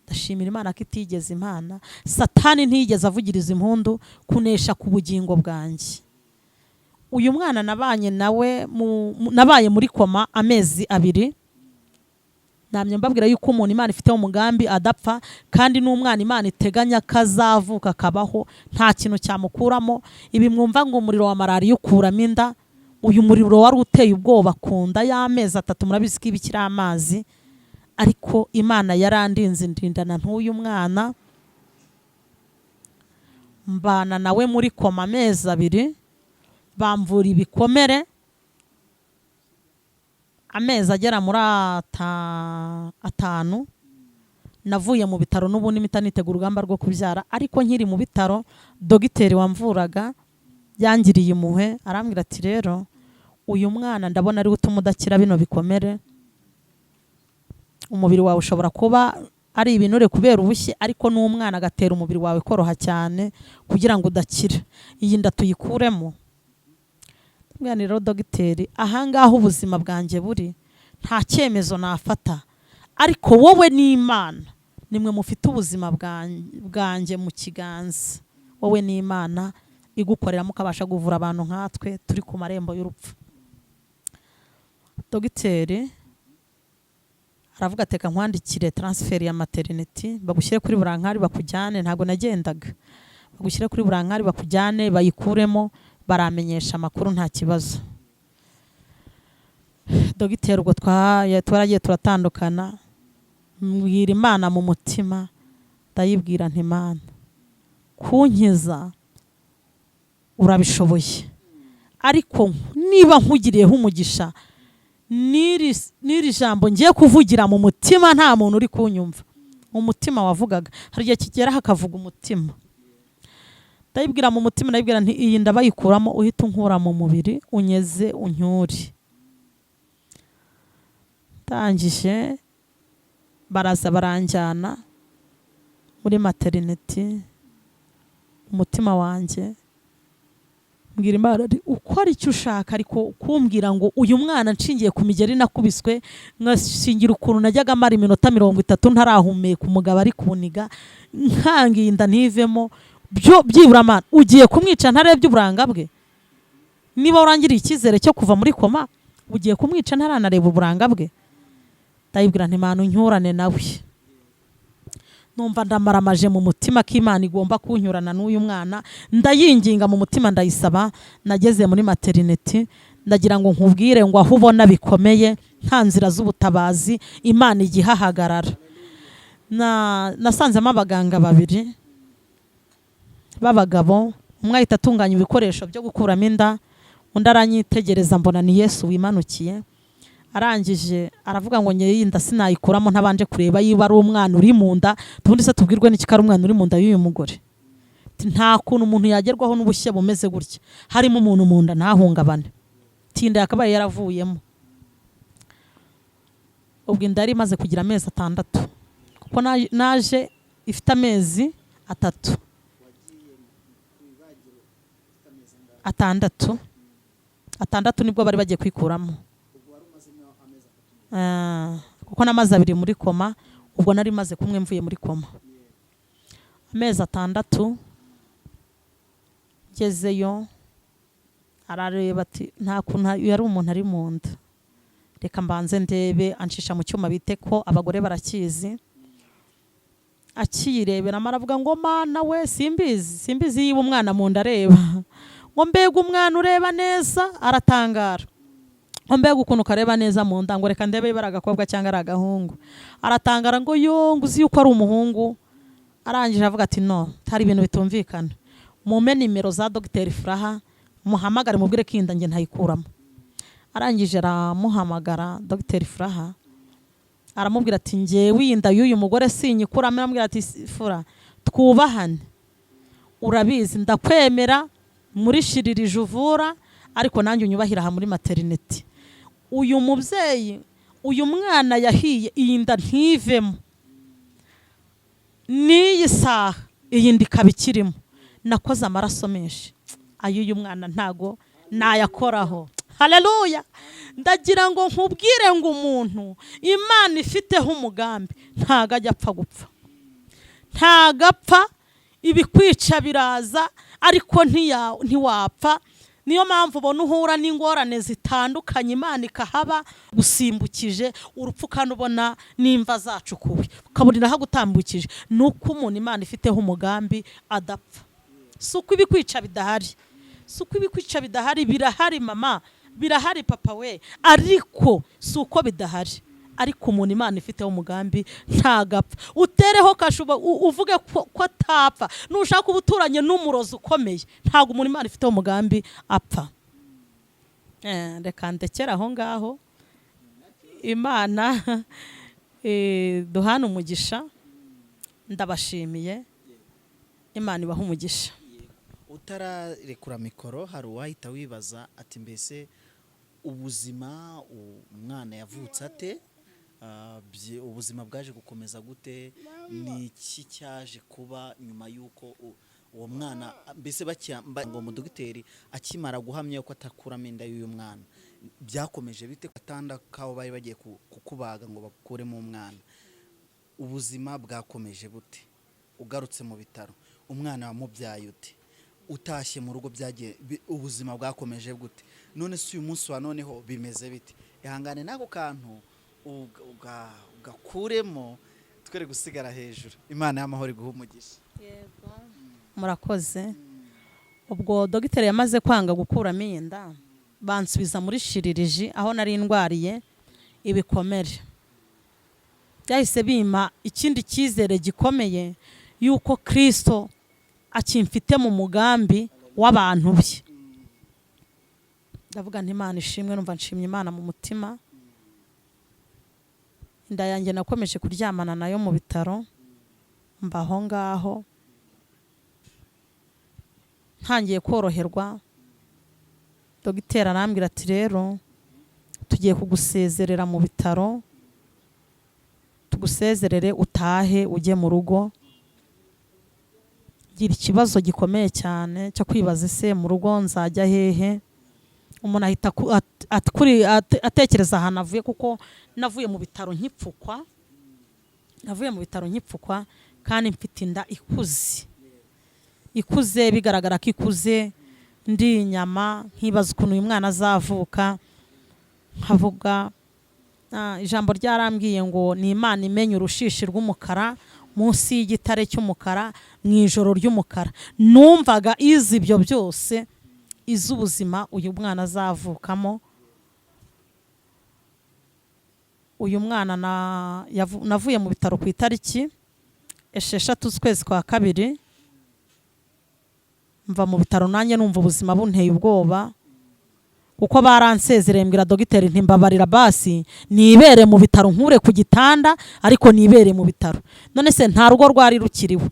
ndashimira Imana ko itigeze Imana. Satani ntiyigeze avugiriza impundu kunesha ku bugingo bwanjye. Uyu mwana nabanye nawe nabaye muri koma amezi 2. Namye mbabwira yuko umuntu Imana ifite umugambi adapfa, kandi n'umwana Imana iteganya kazavuka kabaho, nta kintu cyamukuramo. Ibi mwumva ngo umuriro wa malaria ukuramo inda, uyu muriro wari uteye ubwoba kunda y'amezi 3, murabizi ko ibikiri amazi, ariko Imana yarandinze ndindana n'uyu mwana. Mbana nawe muri koma amezi 2, bamvura ibikomere amezi agera muri 5. Navuye mu bitaro n'ubundi imita nitegura urugamba rwo kubyara, ariko nkiri mu bitaro dogiteri wamvuraga yangiriye impuhwe, arambwira ati rero uyu mwana ndabona ari utuma udakira bino bikomere. Umubiri wawe ushobora kuba ari ibinure kubera ubushye, ariko n'umwana agatera umubiri wawe koroha cyane kugira ngo udakira. Iyi nda tuyikuremo. Rero dogiteri, ahangaha ubuzima bwanjye buri, nta cyemezo nafata, ariko wowe n'Imana nimwe mufite ubuzima bwanjye mu kiganza. Wowe n'Imana igukorera mukabasha kuvura abantu nkatwe turi ku marembo y'urupfu. Dogiteri aravuga ateka nkwandikire transfer ya maternity, bagushyire kuri burankari bakujyane. Ntago nagendaga, bagushyire kuri burankari bakujyane bayikuremo, baramenyesha amakuru nta kibazo. Dogiteri ubwo twaragiye turatandukana, mbwira Imana mu mutima, ndayibwira nti Imana kunkiza urabishoboye, ariko niba nkugiriyeho umugisha n'iri jambo ngiye kuvugira mu mutima nta muntu uri kunyumva, umutima wavugaga hari igihe kigera hakavuga umutima. Ndayibwira mu mutima, ndayibwira nti iyi ndabayikuramo, uhita unkura mu mubiri unyeze unyuri. Tangije baraza baranjyana muri maternity. Umutima wanjye mbwira Imana ukora icyo ushaka, ariko kumbwira ngo uyu mwana nshingiye ku migeri nakubiswe, ngashingira ukuntu najyaga mara iminota 30 ntarahumeka, umugabo ari kuniga nkangiye inda ntivemo, byo byibura Mana ugiye kumwica ntarebye uburanga bwe. niba urangiriye icyizere cyo kuva muri koma ugiye kumwica ntaranareba uburanga bwe. Ndayibwira nti Imana unyurane nawe. Numva ndamaramaje mu mutima ko Imana igomba kunyurana n'uyu mwana, ndayinginga mu mutima ndayisaba. Nageze muri maternity ndagira ngo nkubwire ngo aho ubona bikomeye nta nzira z'ubutabazi Imana igihahagarara. Nasanzemo abaganga babiri b'abagabo, umwe ahita atunganya ibikoresho byo gukuramo inda, undi aranyitegereza mbona ni Yesu wimanukiye. Arangije aravuga ngo nyeye inda sinayikuramo ntabanje kureba yiba ari umwana uri mu nda, tubundi se tubwirwe n'iki kari umwana uri mu nda y'uyu mugore. Nta kuntu umuntu yagerwaho n'ubushye bumeze gutya harimo umuntu mu nda ntahungabane. Tinda yakabaye yaravuyemo. Ubwo inda yari imaze kugira amezi 6 kuko naje ifite amezi 3. 6 nibwo bari bagiye kwikuramo. Kuko namaze 2 muri koma, ubwo nari maze kumwe mvuye muri koma. Amezi 6 gezeyo arareba ati nta kuntu yari umuntu ari mu nda, reka mbanze ndebe. Anshisha mu cyuma bite ko abagore barakizi. Akiyirebera amaravuga ngo Mana we simbizi yiba umwana mu nda areba, ngo mbega umwana ureba neza. Aratangara, ngo mbega ukuntu kareba neza mu nda, ngo reka ndebe ibara agakobwa cyangwa ari agahungu. Aratangara ngo yo nguzi yuko ari umuhungu. Arangije avuga ati no, hari ibintu bitumvikana, mume nimero za Dr. Furaha muhamagare mubwire ko inda nge ntayikuramo. Arangije aramuhamagara Dr. Furaha, aramubwira ati ngewe inda y'uyu mugore sinyikuramo. Aramubwira ati Fura twubahane, urabizi ndakwemera muri shiririje uvura, ariko nanjye unyubahira aha muri maternity. Uyu mubyeyi uyu mwana yahiye, iyi nda ntivemo n'iyi saha, iyi nda ikaba ikirimo. Nakoze amaraso menshi, ay'uyu mwana ntago nayakoraho. Haleluya. Ndagira ngo nkubwire ngo umuntu Imana ifiteho umugambi ntago ajya apfa gupfa, ntago apfa. Ibikwica biraza ariko ntiwapfa. Niyo mpamvu ubona uhura n'ingorane zitandukanye Imana ikahaba gusimbukije urupfu, kandi ubona n'imva zacukuwe ukabonera hagutambukije. Nuko umuntu Imana ifiteho umugambi adapfa. Suko ibikwica bidahari, suko ibikwica bidahari, birahari mama, birahari papa we, ariko suko bidahari. Ariko umuntu Imana ifiteho umugambi ntagapfa. Utereho kashuba uvuge ko atapfa, nushaka ubuturanye n'umurozi ukomeye, ntago umuntu Imana ifiteho umugambi apfa. Reka ndekera aho ngaho. Imana duhana umugisha, ndabashimiye. Imana ibaha umugisha. Utararekura mikoro hari uwahita wibaza ati mbese ubuzima umwana yavutse ate, ubuzima bwaje gukomeza gute, ni iki cyaje kuba nyuma yuko uwo mwana mbese ngo umudogiteri akimara guhamya ko atakuramo inda y'uyu mwana, byakomeje bite? Katanda kaho bari bagiye kukubaga ngo bakuremo umwana, ubuzima bwakomeje bute? Ugarutse mu bitaro umwana wamubyaye ute? Utashye mu rugo byagiye ubuzima bwakomeje gute? None se uyu munsi wa noneho bimeze bite? Ihangane nako kantu ugakuremo twere gusigara hejuru. Imana y'amahoro iguha umugisha. Yego murakoze. Ubwo dogiteri yamaze kwanga gukuramo inda, bansubiza muri shiririji aho nari ndwariye ibikomere. Byahise bima ikindi cyizere gikomeye yuko Kristo akimfite mu mugambi w'abantu bye. Ndavuga nti Imana ishimwe, numva nshimye Imana mu mutima. Inda yanjye nakomeje kuryamana nayo mu bitaro, mbaho ngaho ntangiye koroherwa. Dogiteri arambwira ati rero tugiye kugusezerera mu bitaro, tugusezerere utahe ujye mu rugo. Gira ikibazo gikomeye cyane cyo kwibaza ese mu rugo nzajya hehe. Umuntu ahita atekereza ahantu avuye, kuko navuye mu bitaro nkipfukwa, kandi mfite inda ikuze bigaragara ko ikuze, ndi inyama nkibaza ukuntu uyu mwana azavuka, nkavuga ijambo ryarambwiye ngo ni Imana imenya urushishi rw'umukara munsi y'igitare cy'umukara mu ijoro ry'umukara. Numvaga izi ibyo byose, iz'ubuzima uyu mwana azavukamo. Uyu mwana navuye mu bitaro ku itariki 6 z'ukwezi kwa kabiri, mva mu bitaro nanjye numva ubuzima bunteye ubwoba, kuko baransezereye mbwira dogiteri ntimbabarira basi nibere mu bitaro nkure ku gitanda ariko nibere mu bitaro. None se nta rugo rwari rukiriho,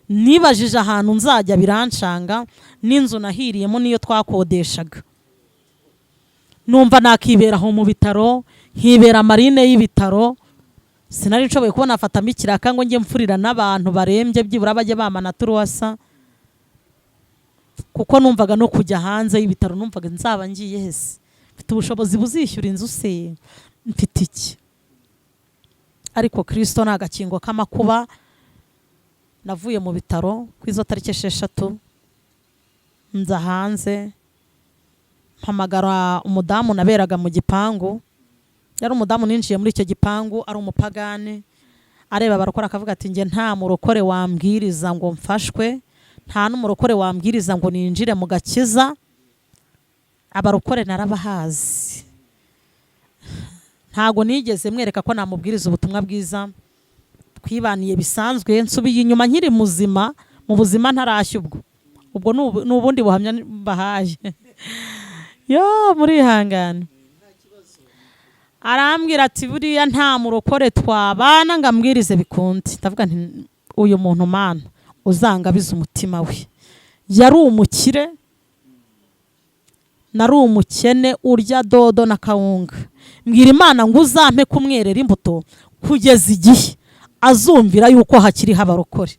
nibajije ahantu nzajya biranshanga, n'inzu nahiriyemo niyo twakodeshaga. Numva nakibera aho mu bitaro, nkibera marine y'ibitaro. Sinari nshoboye kubona afatamo ikiraka ngo njye mfurira n'abantu barembye byibura bajye bamana turuwasa, kuko numvaga no kujya hanze y'ibitaro numvaga nzaba ngiye hese, mfite ubushobozi buzishyura inzu se mfite iki? Ariko Kristo ni agakingo k'amakuba. Navuye mu bitaro ku izo tariki 6, nza hanze mpamagara umudamu naberaga mu gipangu. Yari umudamu ninjiye muri icyo gipangu, ari umupagani, areba abarokora akavuga ati nge nta murokore wambwiriza ngo mfashwe, nta n'umurokore wambwiriza ngo ninjire mu gakiza. Abarokore narabahazi, ntago nigeze mwereka ko namubwiriza ubutumwa bwiza. Twibaniye bisanzwe, nsubiye inyuma nkiri muzima, mu buzima ntarashya. Ubwo n'ubundi buhamya bahaye. Yo muri hangane arambwira ati buriya nta murokore twabana ngambwirize bikundi. Ndavuga nti uyu muntu Mana uzangabiza umutima we. Yari umukire, nari umukene urya dodo na kawunga. Mbwira Imana ngo uzampe kumwerera imbuto kugeza igihe azumvira yuko hakiri habarokore.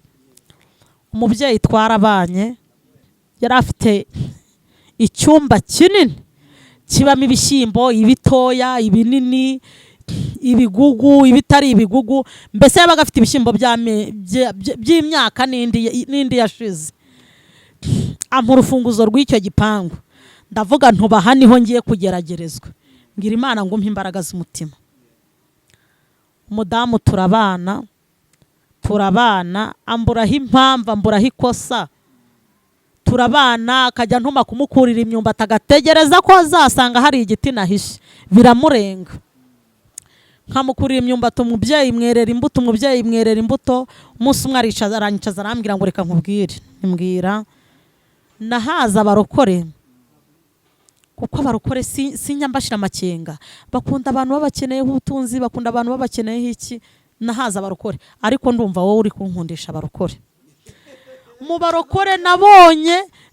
Umubyeyi twarabanye yari afite icyumba kinini kibamo ibishyimbo, ibitoya, ibinini, ibigugu, ibitari ibigugu, mbese yabaga afite ibishyimbo by'imyaka n'indi yashize. Ampa urufunguzo rw'icyo gipangu, ndavuga ntubaha niho ngiye kugeragerezwa. Mbwira Imana ngo umpe imbaraga z'umutima. Umudamu turabana amburaho impamvu, amburaho ikosa. Turabana akajya ntuma kumukurira imyumbati agategereza ko azasanga hari igiti nahishe, biramurenga. Nkamukurira imyumbati, umubyeyi mwerera imbuto, umubyeyi mwerera imbuto. Umunsi umwe aranyicaza arambwira ngo reka nkubwire. Mbwira nahaza abarokore, kuko abarokore sinyambashira amakenga, bakunda abantu babakeneyeho ubutunzi, bakunda abantu babakeneyeho iki. Nahaza abarokore, ariko ndumva wowe uri kunkundisha abarokore. Mu barokore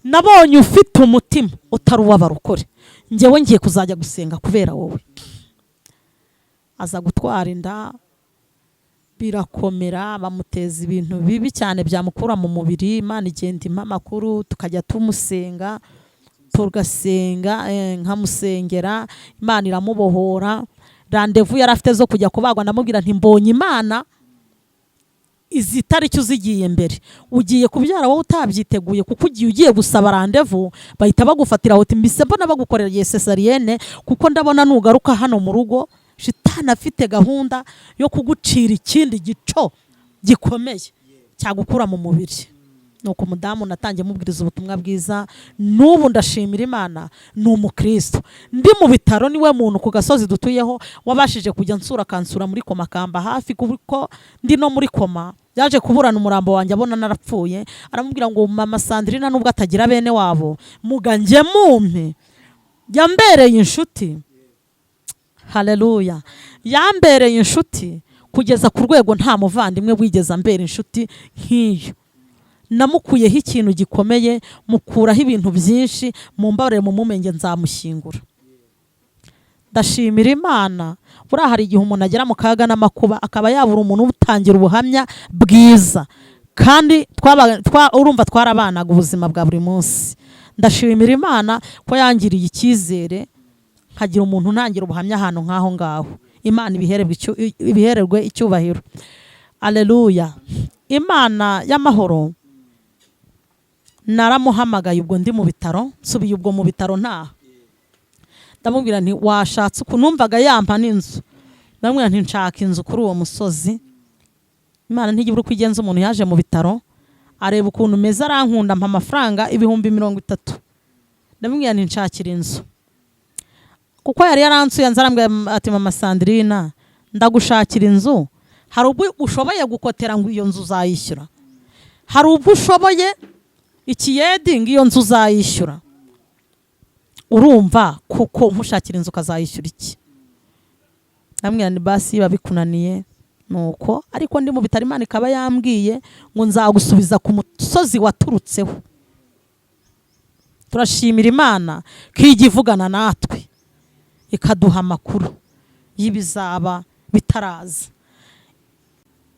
nabonye ufite umutima utari uw'abarokore. Njyewe ngiye kuzajya gusenga kubera wowe. Aza gutwara inda, birakomera, bamuteza ibintu bibi cyane byamukura mu mubiri. Imana igenda impa amakuru, tukajya tumusenga, tugasenga, nkamusengera, Imana iramubohora. Randevu yari afite zo kujya kubagwa, ndamubwira nti mbonye Imana izi tariki uzigiye mbere, ugiye kubyara wowe utabyiteguye, kuko ugiye gusaba randevu bahita bagufatira aho. Mbise mbona bagukorera cesarienne, kuko ndabona nugaruka hano mu rugo shitani afite gahunda yo kugucira ikindi gico gikomeye cyagukura mu mubiri. Nuko umudamu natangiye mubwiriza ubutumwa bwiza. N'ubu ndashimira Imana, ni umukristo. Ndi mu bitaro niwe muntu ku gasozi dutuyeho wabashije kujya nsura, kansura muri koma kamba hafi, kuko ndi no muri koma. Yaje kuburana umurambo wanjye abona narapfuye, aramubwira ngo mama Sandrina nubwo atagira bene wabo muganjye mumpe. Yambereye inshuti. Haleluya. Yambereye inshuti kugeza ku rwego nta muvandimwe wigeze ambera inshuti nk'iyo. Namukuyeho ikintu gikomeye, mukuraho ibintu byinshi, mumbarire mu mumenge nzamushyingura. Ndashimira Imana. Buriya hari igihe umuntu agera mu kaga n'amakuba akaba yabura umuntu utangira ubuhamya bwiza, kandi urumva twarabanaga ubuzima bwa buri munsi. Ndashimira Imana ko yangiriye icyizere, nkagira umuntu ntangira ubuhamya ahantu nk'aho ngaho. Imana ibihererwe icyubahiro. Aleluya. Imana y'amahoro naramuhamagaye ubwo ndi mu bitaro nsubiye ubwo mu bitaro ntaha ndamubwira nti washatse ukunumvaga yampa n'inzu ndamubwira nti nshaka inzu kuri uwo musozi Imana ntigibura uko igenza umuntu yaje mu bitaro areba ukuntu meza arankunda mpa amafaranga 30,000 ndamubwira nti nshakira inzu kuko yari yaransuye nzarambwira ati mama Sandrina ndagushakira inzu hari ubwo ushoboye gukotera ngo iyo nzu uzayishyura hari ubwo ushoboye ikiyedinga iyo nzu uzayishyura urumva kuko nkushakira inzu kazayishyura iki ndamubwira ni basi babikunaniye nuko ariko ndi mu bitaro Imana ikaba yambwiye ngo nzagusubiza ku musozi waturutseho turashimira Imana kijivugana natwe ikaduha amakuru y'ibizaba bitaraza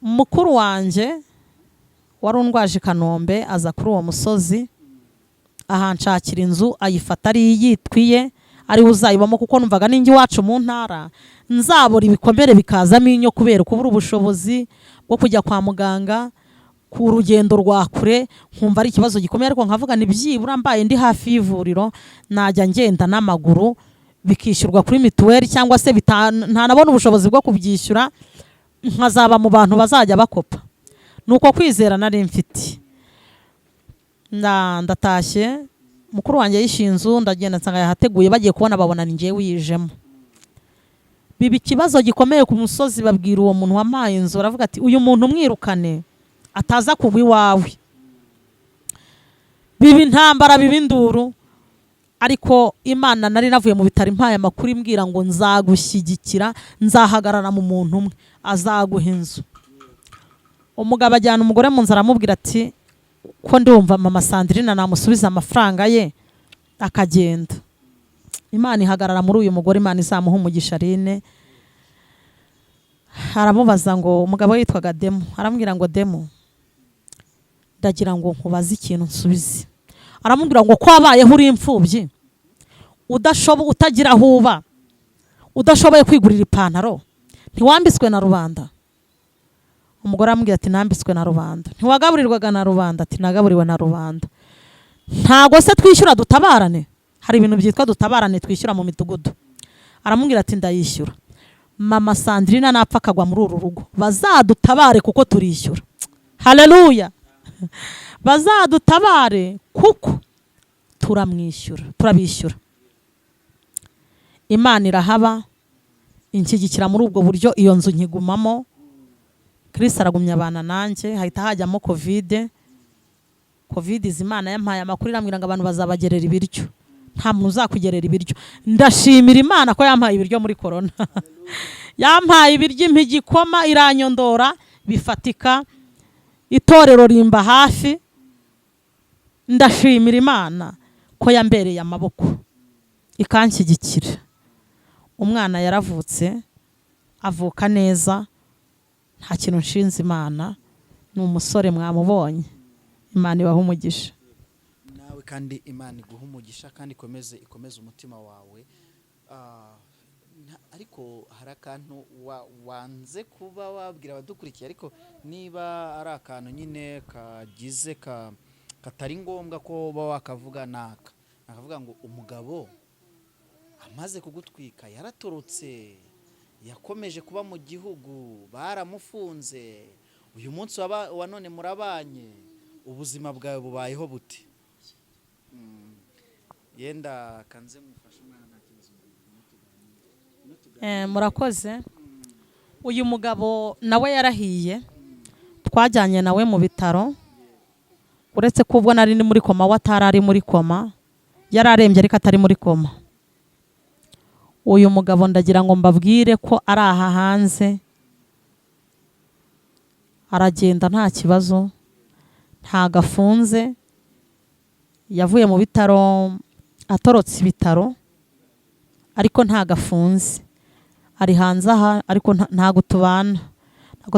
mukuru wanje warundwaje Kanombe aza kuri uwo musozi ahanshakira inzu ayifata ari yitwiye ari uzayibamo kuko numvaga ningi wacu mu ntara nzabura ibikomere bikazamo inyo kubera kubura ubushobozi bwo kujya kwa muganga ku rugendo rwa kure nkumva ari ikibazo gikomeye ariko nkavuga ni byibura mbaye ndi hafi y'ivuriro najya ngenda n'amaguru bikishyurwa kuri mituweli cyangwa se ntanabona ubushobozi bwo kubyishyura nkazaba mu bantu bazajya bakopa nuko kwizera nari mfite ndatashye mukuru wanjye yishinzu ndagenda nsanga yahateguye bagiye kubona babona ni ngiye wijemo biba ikibazo gikomeye ku musozi babwira uwo muntu wampaye inzu baravuga ati uyu muntu mwirukane ataza kugwa iwawe biba intambara biba induru ariko Imana nari navuye mu bitaro impaye amakuru imbwira ngo nzagushyigikira nzahagarara mu muntu umwe azaguha inzu umugabo ajyana umugore mu nzara aramubwira ati ko ndumva mama Sandrina namusubiza amafaranga ye akagenda Imana ihagarara muri uyu mugore Imana izamuha umugisha Rine aramubaza ngo umugabo yitwaga Demo aramubwira ngo Demo ndagira ngo nkubaze ikintu nsubize aramubwira ngo ko wabayeho uri imfubyi utagira aho uba udashoboye kwigurira ipantaro ntiwambitswe na rubanda umugore aramubwira ati nambitswe na rubanda ntiwagaburirwaga na rubanda ati nagaburiwe na rubanda ntago se twishyura dutabarane hari ibintu byitwa dutabarane twishyura mu midugudu aramubwira ati ndayishyura mama Sandrina napfa akagwa muri uru rugo bazadutabare kuko turishyura haleluya bazadutabare kuko turabishyura Imana irahaba inshyigikira muri ubwo buryo iyo nzu nkigumamo Kristo aragumya abana nanjye hahita hajyamo covid Imana yampaye amakuru irambwira ngo abantu bazabagerera ibiryo nta muntu uzakugerera ibiryo ndashimira Imana ko yampaye ibiryo muri corona yampaye ibiryo impigikoma iranyondora bifatika itorero rimba hafi ndashimira Imana ko yambereye amaboko ikanshyigikira umwana yaravutse avuka neza nta kintu nshinze Imana ni umusore mwamubonye Imana ibaha umugisha nawe kandi Imana iguha umugisha kandi ikomeze umutima wawe ariko hari akantu wanze kuba wabwira abadukurikiye ariko niba ari akantu nyine kagize katari ngombwa ko uba wakavuga nakavuga ngo umugabo amaze kugutwika yaratorotse yakomeje kuba mu gihugu baramufunze uyu munsi wa none murabanye ubuzima bwawe bubayeho bute yenda kanze mufashe umwana nta kibazo murakoze uyu mugabo nawe yarahiye twajyanye nawe mu bitaro uretse ko ubwo nari ni muri koma watarari muri koma yararembye ariko atari muri koma uyu mugabo ndagira ngo mbabwire ko ari aha hanze aragenda nta kibazo nta gafunze yavuye mu bitaro atorotse ibitaro ariko nta gafunze ari hanze aha ariko ntago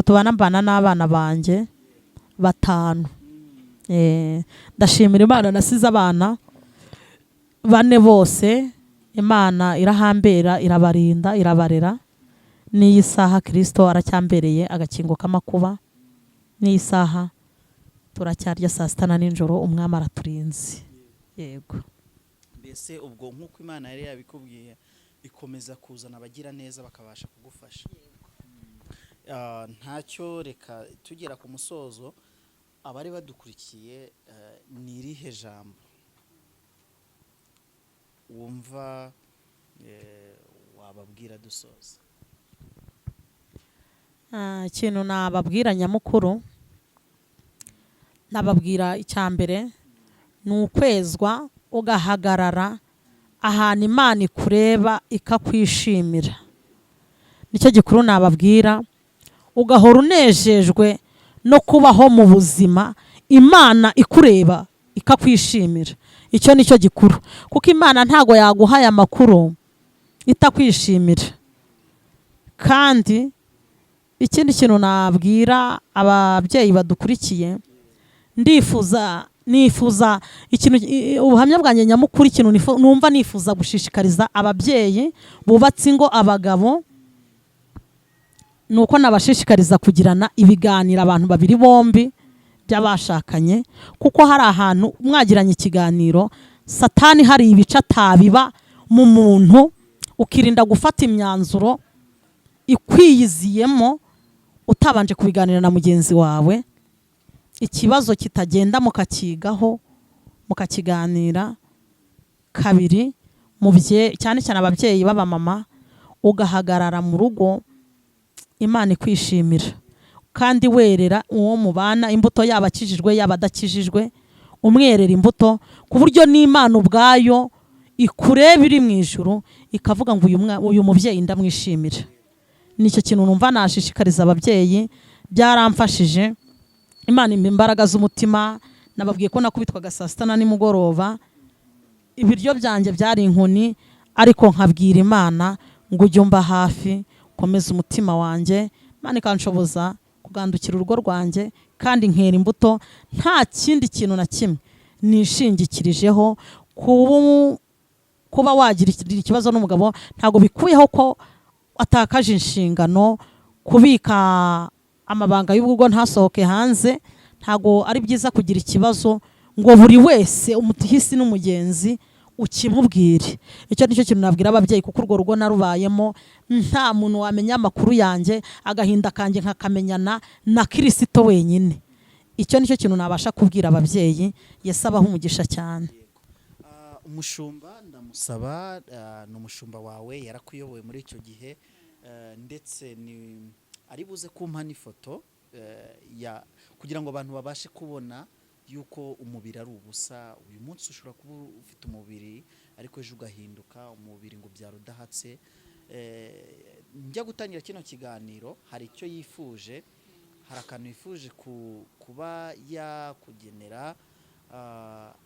tubana mbana n'abana banjye 5 ndashimira Imana nasize abana 4 bose Imana irahambera irabarinda irabarera n'iyi saha Kristo aracyambereye agakingo k'amakuba n'iyi saha turacyarya saa sita na nijoro umwami araturinze. Yego. mbese ubwo nk'uko Imana yari yabikubwiye ikomeza kuzana abagira neza bakabasha kugufasha. Ntacyo reka tugera ku musozo, abari badukurikiye ni irihe jambo wumva wababwira dusoza? Ikintu nababwira nyamukuru, nababwira icyambere ni ukwezwa ugahagarara ahantu Imana ikureba ikakwishimira. Nicyo gikuru nababwira, ugahora unejejwe no kubaho mu buzima Imana ikureba ikakwishimira. Icyo nicyo gikuru, kuko Imana ntago yaguhaye amakuru itakwishimira. Kandi ikindi kintu nabwira ababyeyi badukurikiye, nifuza ikintu, ubuhamya bwanjye nyamukuru, ikintu numva nifuza gushishikariza ababyeyi bubatse ingo, abagabo, nuko nabashishikariza kugirana ibiganiro abantu babiri bombi by'abashakanye, kuko hari ahantu mwagiranye ikiganiro Satani hari ibice atabiba mu muntu, ukirinda gufata imyanzuro ikwiyiziyemo utabanje kubiganira na mugenzi wawe. Ikibazo kitagenda mukakigaho, mukakiganira. Kabiri, cyane cyane ababyeyi b'abamama, ugahagarara mu rugo Imana ikwishimira, kandi werera uwo mubana imbuto, yaba akijijwe yaba adakijijwe, umwerera imbuto ku buryo n'Imana ubwayo ikureba iri mu ijuru ikavuga ngo uyu mubyeyi ndamwishimira. Nicyo kintu numva nashishikariza ababyeyi, byaramfashije. Imana impa imbaraga z'umutima. Nababwiye ko nakubitwaga saa sita na nimugoroba, ibiryo byanjye byari inkoni, ariko nkabwira Imana ngo ujye umba hafi, komeza umutima wanjye. Imana ikanshoboza kugandukira urugo rwanjye, kandi nkera imbuto. Nta kindi kintu na kimwe nishingikirijeho. Kuba wagira ikibazo n'umugabo ntago bikuyeho ko atakaje inshingano. Kubika amabanga y'urugo ntasohoke hanze, ntago ari byiza kugira ikibazo ngo buri wese umuhisi n'umugenzi ukimubwire. Icyo nicyo kintu nabwira ababyeyi, kuko urwo rugo narubayemo, nta muntu wamenya amakuru yanjye, agahinda kanjye nkakamenyana na Kristo wenyine. Icyo nicyo kintu nabasha kubwira ababyeyi. Yesu abaha umugisha cyane. Umushumba ndamusaba, ni umushumba wawe yarakuyoboye muri icyo gihe, ndetse ari buze kumpa n'ifoto kugira ngo abantu babashe kubona yuko umubiri ari ubusa. Uyu munsi ushobora kuba ufite umubiri ariko ejo ugahinduka umubiri ngo byara udahatse. Njya gutangira kino kiganiro hari icyo yifuje, hari akantu yifuje kuba yakugenera,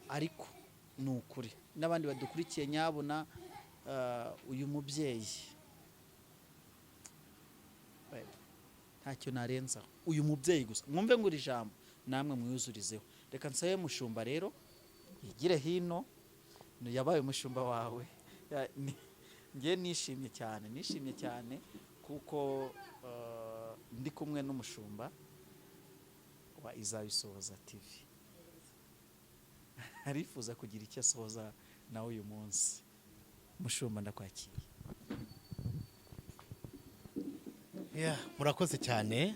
ariko ni ukuri n'abandi badukurikiye nyabona, uyu mubyeyi ntacyo narenzaho. Uyu mubyeyi gusa mwumve ngo iri jambo namwe mwuzurizeho. Reka nsabe mushumba rero yigire hino, yabaye umushumba wawe. Ngiye nishimye cyane kuko ndi kumwe n'umushumba wa Izabisohoza TV. Arifuza kugira icyo asohoza nawe uyu munsi. Mushumba ndakwakiriye. Murakoze cyane.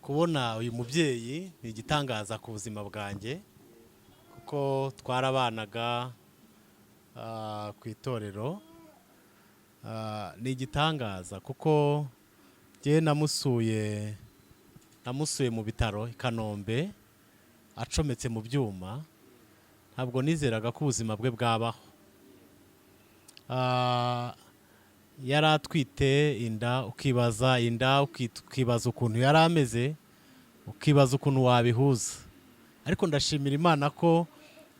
Kubona uyu mubyeyi ni igitangaza ku buzima bwanjye, kuko twarabanaga ku itorero. Ni igitangaza kuko njye namusuye mu bitaro i Kanombe acometse mu byuma. Ntabwo nizeraga ko ubuzima bwe bwabaho. Yari atwite inda, ukibaza ukuntu yari ameze, ukibaza ukuntu wabihuza. Ariko ndashimira Imana ko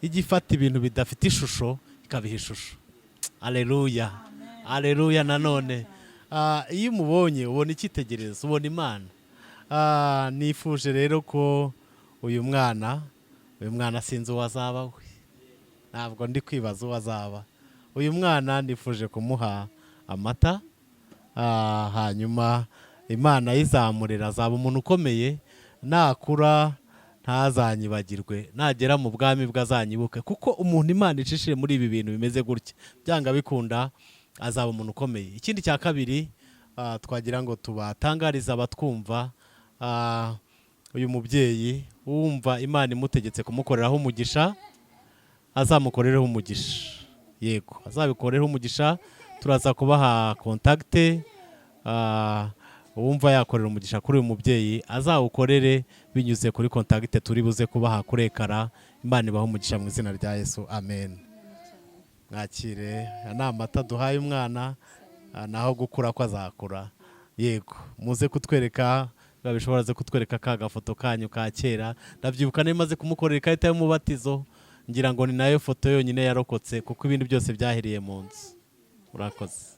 ijya ifata ibintu bidafite ishusho ikabiha ishusho. Aleluya, aleluya. Nanone iyo umubonye ubona icyitegererezo, ubona Imana. Nifuje rero ko uyu mwana sinzi uwo azaba we, ntabwo ndi kwibaza uwo azaba. Uyu mwana nifuje kumuha amata, hanyuma Imana yizamurira azaba umuntu ukomeye, nakura ntazanyibagirwe, nagera mu bwami bw'azanyibuke, kuko umuntu Imana icishije muri ibi bintu bimeze gutya byanga bikunda azaba umuntu ukomeye. Ikindi cya kabiri twagira ngo tubatangariza abatwumva, uyu mubyeyi wumva Imana imutegetse kumukoreraho umugisha, azamukorereho umugisha. Yego, azabikorereho umugisha. Turaza kubaha kontakte, uwumva yakorera umugisha kuri uyu mubyeyi azawukorere binyuze kuri kontakte turi buze kubaha kuri ekara. Imana ibahe umugisha mu izina rya Yesu, amen. Mwakire, ni amata duhaye umwana, naho gukura ko azakura. Yego, muze kutwereka, babishobora kutwereka ka gafoto kanyu ka kera. Ndabyibuka nemaze kumukorera ikarita y'umubatizo, ngira ngo ni nayo foto yonyine yarokotse, kuko ibindi byose byahiriye mu nzu. Murakoze.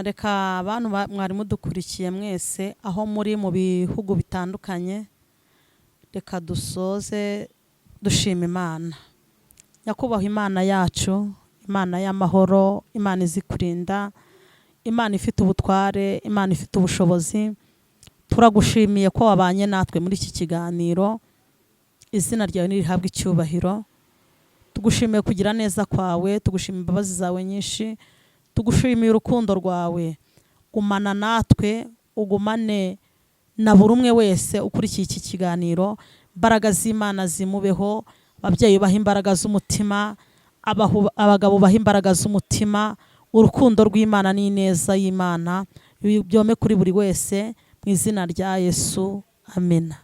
Reka abantu mwari mudukurikiye mwese aho muri mu bihugu bitandukanye, reka dusoze dushima Imana. Nyakubahwa Imana yacu, Imana y'amahoro, Imana izi kurinda, Imana ifite ubutware, Imana ifite ubushobozi, turagushimiye ko wabanye natwe muri iki kiganiro. Izina ryawe nirihabwe icyubahiro. Tugushimiye kugira neza kwawe, tugushimiye imbabazi zawe nyinshi, tugushimiye urukundo rwawe. Gumana natwe, ugumane na buri umwe wese ukurikiye iki kiganiro. Imbaraga z'Imana zimubeho, ababyeyi baha imbaraga z'umutima, abagabo baha imbaraga z'umutima, urukundo rw'Imana n'ineza y'Imana byome kuri buri wese mu izina rya Yesu, amena.